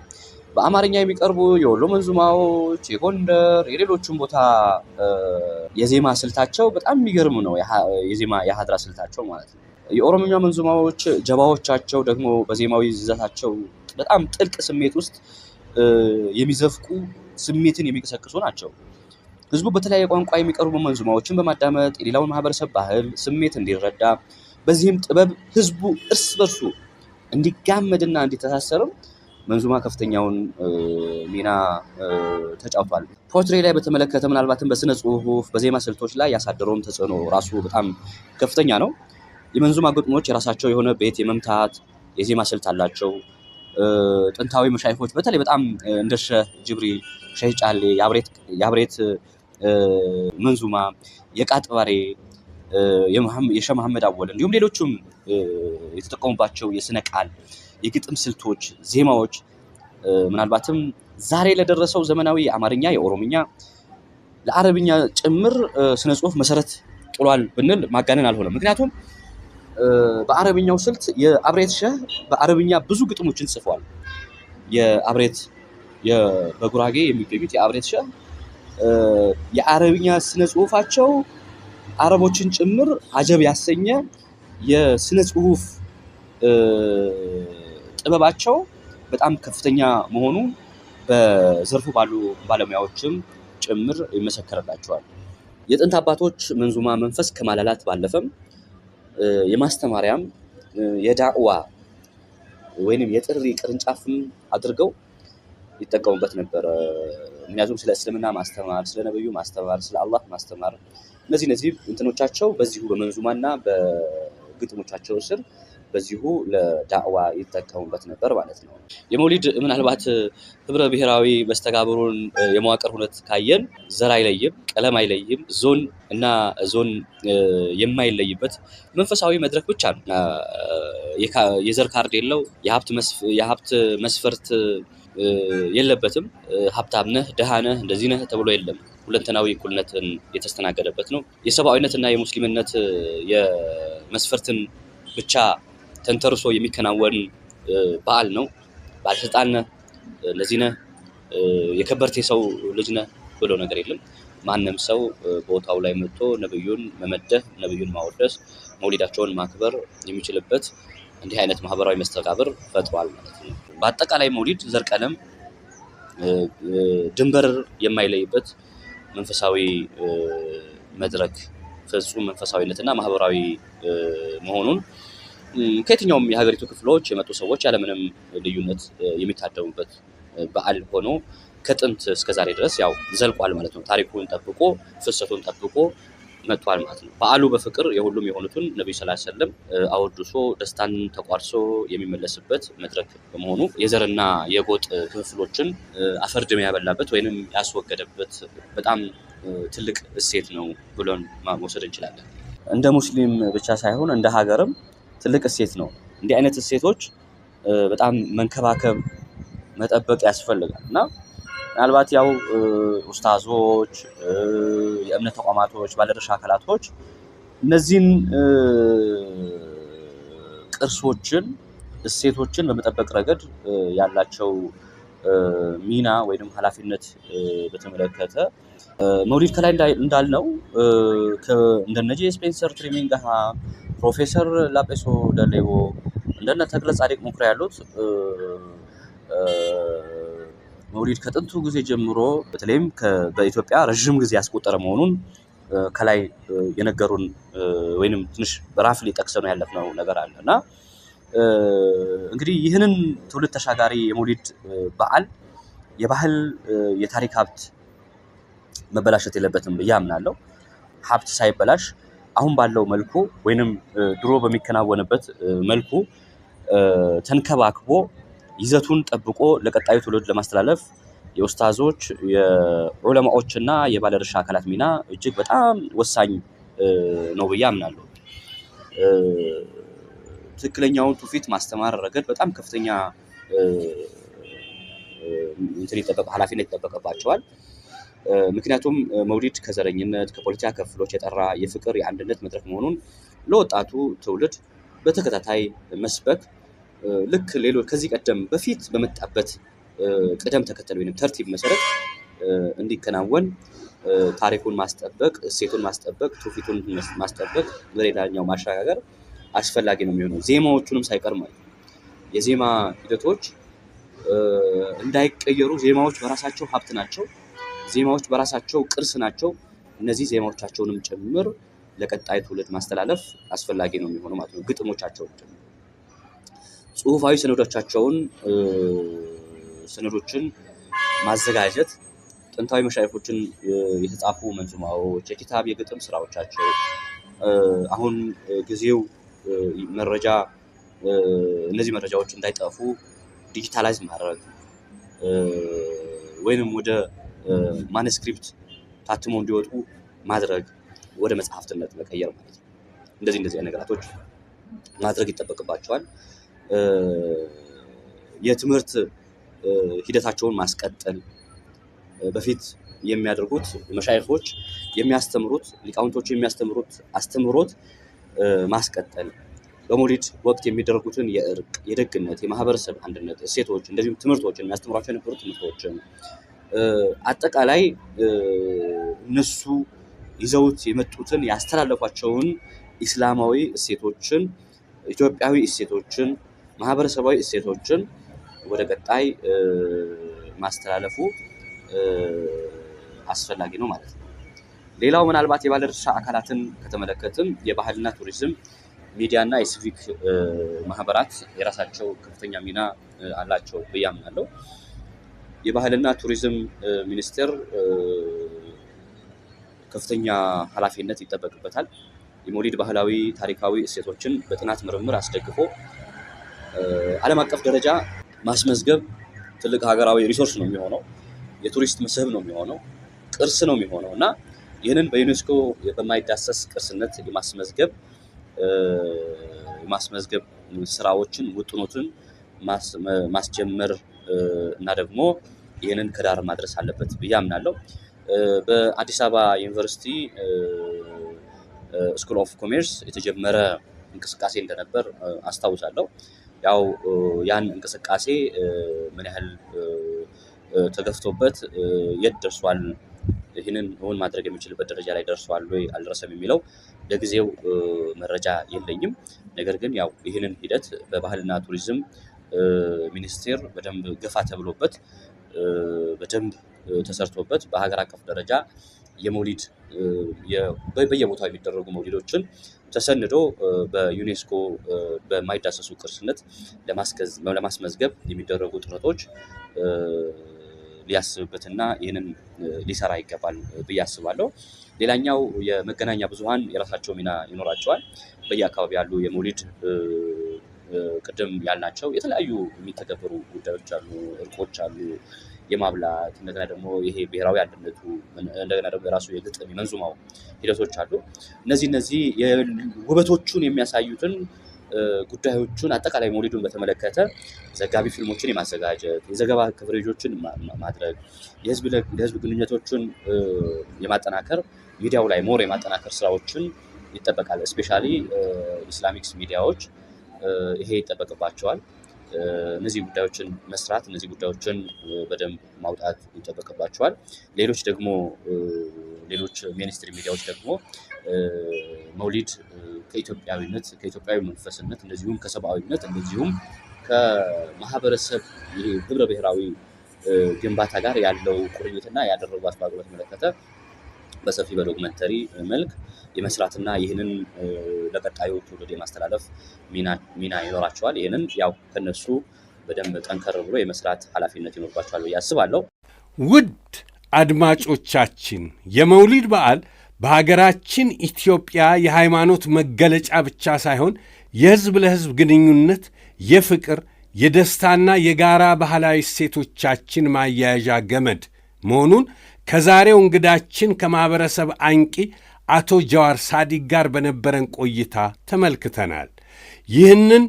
በአማርኛ የሚቀርቡ የወሎ መንዙማዎች፣ የጎንደር የሌሎችም ቦታ የዜማ ስልታቸው በጣም የሚገርም ነው። የዜማ የሀድራ ስልታቸው ማለት ነው። የኦሮምኛ መንዙማዎች ጀባዎቻቸው ደግሞ በዜማዊ ይዘታቸው በጣም ጥልቅ ስሜት ውስጥ የሚዘፍቁ ስሜትን የሚቀሰቅሱ ናቸው። ህዝቡ በተለያየ ቋንቋ የሚቀርቡ መንዙማዎችን በማዳመጥ የሌላውን ማህበረሰብ ባህል ስሜት እንዲረዳ፣ በዚህም ጥበብ ህዝቡ እርስ በርሱ እንዲጋመድና እንዲተሳሰርም መንዙማ ከፍተኛውን ሚና ተጫውቷል። ፖትሪ ላይ በተመለከተ ምናልባትም በስነ ጽሁፍ በዜማ ስልቶች ላይ ያሳደረውን ተጽዕኖ ራሱ በጣም ከፍተኛ ነው። የመንዙማ ግጥሞች የራሳቸው የሆነ ቤት የመምታት የዜማ ስልት አላቸው። ጥንታዊ መሻይፎች በተለይ በጣም እንደ ሼህ ጅብሪል፣ ሼህ ጫሌ፣ የአብሬት መንዙማ፣ የቃጥባሬ፣ የሼህ መሐመድ አወል እንዲሁም ሌሎችም የተጠቀሙባቸው የስነ ቃል የግጥም ስልቶች፣ ዜማዎች ምናልባትም ዛሬ ለደረሰው ዘመናዊ የአማርኛ፣ የኦሮምኛ፣ ለአረብኛ ጭምር ስነ ጽሁፍ መሰረት ጥሏል ብንል ማጋነን አልሆነም። ምክንያቱም በአረብኛው ስልት የአብሬት ሸህ በአረብኛ ብዙ ግጥሞችን ጽፏል። የአብሬት በጉራጌ የሚገኙት የአብሬት ሸህ የአረብኛ ስነ ጽሁፋቸው አረቦችን ጭምር አጀብ ያሰኘ የስነ ጽሁፍ ጥበባቸው በጣም ከፍተኛ መሆኑ በዘርፉ ባሉ ባለሙያዎችም ጭምር ይመሰከርላቸዋል። የጥንት አባቶች መንዙማ መንፈስ ከማላላት ባለፈም የማስተማሪያም የዳዕዋ ወይንም የጥሪ ቅርንጫፍም አድርገው ይጠቀሙበት ነበር። ምክንያቱም ስለ እስልምና ማስተማር፣ ስለ ነብዩ ማስተማር፣ ስለ አላህ ማስተማር እነዚህ እንትኖቻቸው በዚሁ በመንዙማና በግጥሞቻቸው ስር በዚሁ ለዳዕዋ ይጠቀሙበት ነበር ማለት ነው። የመውሊድ ምናልባት ህብረ ብሔራዊ መስተጋብሩን የመዋቅር ሁነት ካየን ዘር አይለይም፣ ቀለም አይለይም፣ ዞን እና ዞን የማይለይበት መንፈሳዊ መድረክ ብቻ ነው። የዘር ካርድ የለው፣ የሀብት መስፈርት የለበትም። ሀብታም ነህ፣ ደሃ ነህ፣ እንደዚህ ነህ ተብሎ የለም። ሁለንተናዊ እኩልነትን የተስተናገደበት ነው። የሰብአዊነትና የሙስሊምነት የመስፈርትን ብቻ ተንተርሶ የሚከናወን በዓል ነው። ባለስልጣን ነህ፣ እንደዚህ ነህ፣ የከበርቴ ሰው ልጅ ነህ ብሎ ነገር የለም። ማንም ሰው ቦታው ላይ መጥቶ ነብዩን መመደህ፣ ነብዩን ማወደስ፣ መውሊዳቸውን ማክበር የሚችልበት እንዲህ አይነት ማህበራዊ መስተጋብር ፈጥሯል ማለት ነው። በአጠቃላይ መውሊድ ዘር፣ ቀለም፣ ድንበር የማይለይበት መንፈሳዊ መድረክ ፍጹም መንፈሳዊነትና ማህበራዊ መሆኑን ከየትኛውም የሀገሪቱ ክፍሎች የመጡ ሰዎች ያለምንም ልዩነት የሚታደሙበት በዓል ሆኖ ከጥንት እስከዛሬ ድረስ ያው ዘልቋል ማለት ነው። ታሪኩን ጠብቆ ፍሰቱን ጠብቆ መጥቷል ማለት ነው። በዓሉ በፍቅር የሁሉም የሆኑትን ነብዩ ሰለላሁ ዐለይሂ ወሰለም አወድሶ ደስታን ተቋርሶ የሚመለስበት መድረክ በመሆኑ የዘርና የጎጥ ክፍሎችን አፈርድም ያበላበት ወይንም ያስወገደበት በጣም ትልቅ እሴት ነው ብሎን መውሰድ እንችላለን። እንደ ሙስሊም ብቻ ሳይሆን እንደ ሀገርም ትልቅ እሴት ነው። እንዲህ አይነት እሴቶች በጣም መንከባከብ መጠበቅ ያስፈልጋል እና ምናልባት ያው ኡስታዞች፣ የእምነት ተቋማቶች፣ ባለድርሻ አካላቶች እነዚህን ቅርሶችን እሴቶችን በመጠበቅ ረገድ ያላቸው ሚና ወይም ኃላፊነት በተመለከተ መውሊድ ከላይ እንዳልነው እንደነ ስፔንሰር ትሪሚንግሃ፣ ፕሮፌሰር ላጲሶ ደሌቦ እንደነ ተክለ ጻድቅ ሙክራ ያሉት መውሊድ ከጥንቱ ጊዜ ጀምሮ በተለይም በኢትዮጵያ ረዥም ጊዜ ያስቆጠረ መሆኑን ከላይ የነገሩን ወይንም ትንሽ በራፍሊ ጠቅሰን ያለፍነው ነገር አለና እንግዲህ ይህንን ትውልድ ተሻጋሪ የመውሊድ በዓል የባህል የታሪክ ሀብት መበላሸት የለበትም ብዬ አምናለሁ። ሀብት ሳይበላሽ አሁን ባለው መልኩ ወይንም ድሮ በሚከናወንበት መልኩ ተንከባክቦ ይዘቱን ጠብቆ ለቀጣዩ ትውልድ ለማስተላለፍ የኡስታዞች የዑለማዎችና የባለድርሻ አካላት ሚና እጅግ በጣም ወሳኝ ነው ብዬ አምናለሁ። ትክክለኛውን ትውፊት ማስተማር ረገድ በጣም ከፍተኛ ኃላፊነት ይጠበቅባቸዋል። ምክንያቱም መውሊድ ከዘረኝነት ከፖለቲካ ክፍሎች የጠራ የፍቅር የአንድነት መድረክ መሆኑን ለወጣቱ ትውልድ በተከታታይ መስበክ ልክ ሌሎች ከዚህ ቀደም በፊት በመጣበት ቅደም ተከተል ወይም ተርቲብ መሰረት እንዲከናወን ታሪኩን ማስጠበቅ፣ እሴቱን ማስጠበቅ፣ ትውፊቱን ማስጠበቅ ለሌላኛው ማሸጋገር አስፈላጊ ነው የሚሆነው። ዜማዎቹንም ሳይቀር ማለት ነው። የዜማ ሂደቶች እንዳይቀየሩ ዜማዎች በራሳቸው ሀብት ናቸው። ዜማዎች በራሳቸው ቅርስ ናቸው። እነዚህ ዜማዎቻቸውንም ጭምር ለቀጣይ ትውልድ ማስተላለፍ አስፈላጊ ነው የሚሆነው ማለት ነው። ግጥሞቻቸውን ጭምር ጽሁፋዊ ሰነዶችን ማዘጋጀት፣ ጥንታዊ መሻይፎችን የተጻፉ መንዙማዎች፣ የኪታብ የግጥም ስራዎቻቸው አሁን ጊዜው መረጃ እነዚህ መረጃዎች እንዳይጠፉ ዲጂታላይዝ ማድረግ ወይንም ወደ ማኑስክሪፕት ታትሞ እንዲወጡ ማድረግ፣ ወደ መጽሐፍትነት መቀየር ማለት ነው። እንደዚህ ነገራቶች ማድረግ ይጠበቅባቸዋል። የትምህርት ሂደታቸውን ማስቀጠል፣ በፊት የሚያደርጉት መሻይኾች የሚያስተምሩት ሊቃውንቶች የሚያስተምሩት አስተምሮት ማስቀጠል፣ በመውሊድ ወቅት የሚደረጉትን የእርቅ፣ የደግነት፣ የማህበረሰብ አንድነት እሴቶች እንደዚሁም ትምህርቶችን የሚያስተምሯቸው የነበሩ ትምህርቶችን አጠቃላይ እነሱ ይዘውት የመጡትን ያስተላለፏቸውን ኢስላማዊ እሴቶችን፣ ኢትዮጵያዊ እሴቶችን፣ ማህበረሰባዊ እሴቶችን ወደ ቀጣይ ማስተላለፉ አስፈላጊ ነው ማለት ነው። ሌላው ምናልባት የባለድርሻ አካላትን ከተመለከትም የባህልና ቱሪዝም ሚዲያና የሲቪክ ማህበራት የራሳቸው ከፍተኛ ሚና አላቸው ብዬ አምናለሁ። የባህልና ቱሪዝም ሚኒስቴር ከፍተኛ ኃላፊነት ይጠበቅበታል። የመውሊድ ባህላዊ ታሪካዊ እሴቶችን በጥናት ምርምር አስደግፎ ዓለም አቀፍ ደረጃ ማስመዝገብ ትልቅ ሀገራዊ ሪሶርስ ነው የሚሆነው፣ የቱሪስት መስህብ ነው የሚሆነው፣ ቅርስ ነው የሚሆነው እና ይህንን በዩኔስኮ በማይዳሰስ ቅርስነት የማስመዝገብ ስራዎችን ውጥኖትን ማስጀመር እና ደግሞ ይህንን ከዳር ማድረስ አለበት ብዬ አምናለሁ። በአዲስ አበባ ዩኒቨርሲቲ ስኩል ኦፍ ኮሜርስ የተጀመረ እንቅስቃሴ እንደነበር አስታውሳለሁ። ያው ያን እንቅስቃሴ ምን ያህል ተገፍቶበት የት ደርሷል፣ ይህንን እውን ማድረግ የሚችልበት ደረጃ ላይ ደርሷል ወይ አልደረሰም የሚለው ለጊዜው መረጃ የለኝም። ነገር ግን ያው ይህንን ሂደት በባህልና ቱሪዝም ሚኒስቴር በደንብ ገፋ ተብሎበት በደንብ ተሰርቶበት በሀገር አቀፍ ደረጃ የመውሊድ በየቦታው የሚደረጉ መውሊዶችን ተሰንዶ በዩኔስኮ በማይዳሰሱ ቅርስነት ለማስመዝገብ የሚደረጉ ጥረቶች ሊያስብበትና ይህንን ሊሰራ ይገባል ብዬ አስባለሁ። ሌላኛው የመገናኛ ብዙሃን የራሳቸው ሚና ይኖራቸዋል። በየአካባቢ ያሉ የመውሊድ ቅድም ያልናቸው የተለያዩ የሚተገበሩ ጉዳዮች አሉ፣ እርቆች አሉ፣ የማብላት እንደገና ደግሞ ይሄ ብሔራዊ አንድነቱ እንደገና ደግሞ የራሱ የግጥም የመንዙማው ሂደቶች አሉ። እነዚህ ውበቶቹን የሚያሳዩትን ጉዳዮቹን አጠቃላይ መውሊዱን በተመለከተ ዘጋቢ ፊልሞችን የማዘጋጀት የዘገባ ከቨሬጆችን ማድረግ የህዝብ ግንኙነቶችን የማጠናከር ሚዲያው ላይ ሞር የማጠናከር ስራዎችን ይጠበቃል። ስፔሻሊ ኢስላሚክስ ሚዲያዎች ይሄ ይጠበቅባቸዋል። እነዚህ ጉዳዮችን መስራት፣ እነዚህ ጉዳዮችን በደንብ ማውጣት ይጠበቅባቸዋል። ሌሎች ሚኒስትሪ ሚዲያዎች ደግሞ መውሊድ ከኢትዮጵያዊነት ከኢትዮጵያዊ መንፈስነት እንደዚሁም ከሰብአዊነት እንደዚሁም ከማህበረሰብ ይሄ ህብረ ብሔራዊ ግንባታ ጋር ያለው ቁርኝትና ያደረጉ አስተዋጽኦ በተመለከተ በሰፊ በዶክመንተሪ መልክ የመስራትና ይህንን ለቀጣዩ ትውልድ የማስተላለፍ ሚና ይኖራቸዋል። ይህንን ያው ከነሱ በደንብ ጠንከር ብሎ የመስራት ኃላፊነት ይኖርባቸዋል ብዬ አስባለሁ። ውድ አድማጮቻችን የመውሊድ በዓል በሀገራችን ኢትዮጵያ የሃይማኖት መገለጫ ብቻ ሳይሆን የህዝብ ለህዝብ ግንኙነት፣ የፍቅር፣ የደስታና የጋራ ባህላዊ እሴቶቻችን ማያያዣ ገመድ መሆኑን ከዛሬው እንግዳችን ከማኅበረሰብ አንቂ አቶ ጀዋር ሳዲቅ ጋር በነበረን ቆይታ ተመልክተናል። ይህንን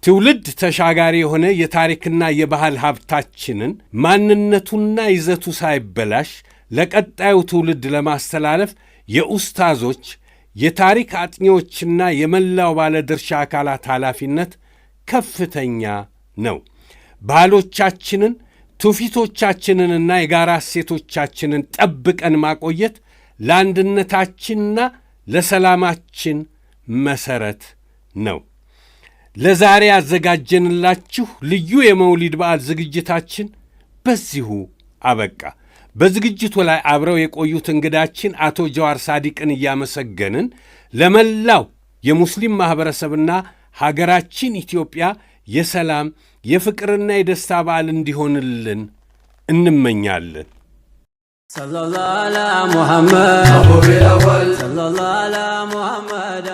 ትውልድ ተሻጋሪ የሆነ የታሪክና የባህል ሀብታችንን ማንነቱና ይዘቱ ሳይበላሽ ለቀጣዩ ትውልድ ለማስተላለፍ የኡስታዞች፣ የታሪክ አጥኚዎችና የመላው ባለድርሻ አካላት ኃላፊነት ከፍተኛ ነው። ባህሎቻችንን፣ ትውፊቶቻችንንና የጋራ እሴቶቻችንን ጠብቀን ማቆየት ለአንድነታችንና ለሰላማችን መሠረት ነው። ለዛሬ ያዘጋጀንላችሁ ልዩ የመውሊድ በዓል ዝግጅታችን በዚሁ አበቃ። በዝግጅቱ ላይ አብረው የቆዩት እንግዳችን አቶ ጀዋር ሳዲቅን እያመሰገንን ለመላው የሙስሊም ማኅበረሰብና ሀገራችን ኢትዮጵያ የሰላም የፍቅርና የደስታ በዓል እንዲሆንልን እንመኛለን። ሰለላሁ ዐላ ሙሐመድ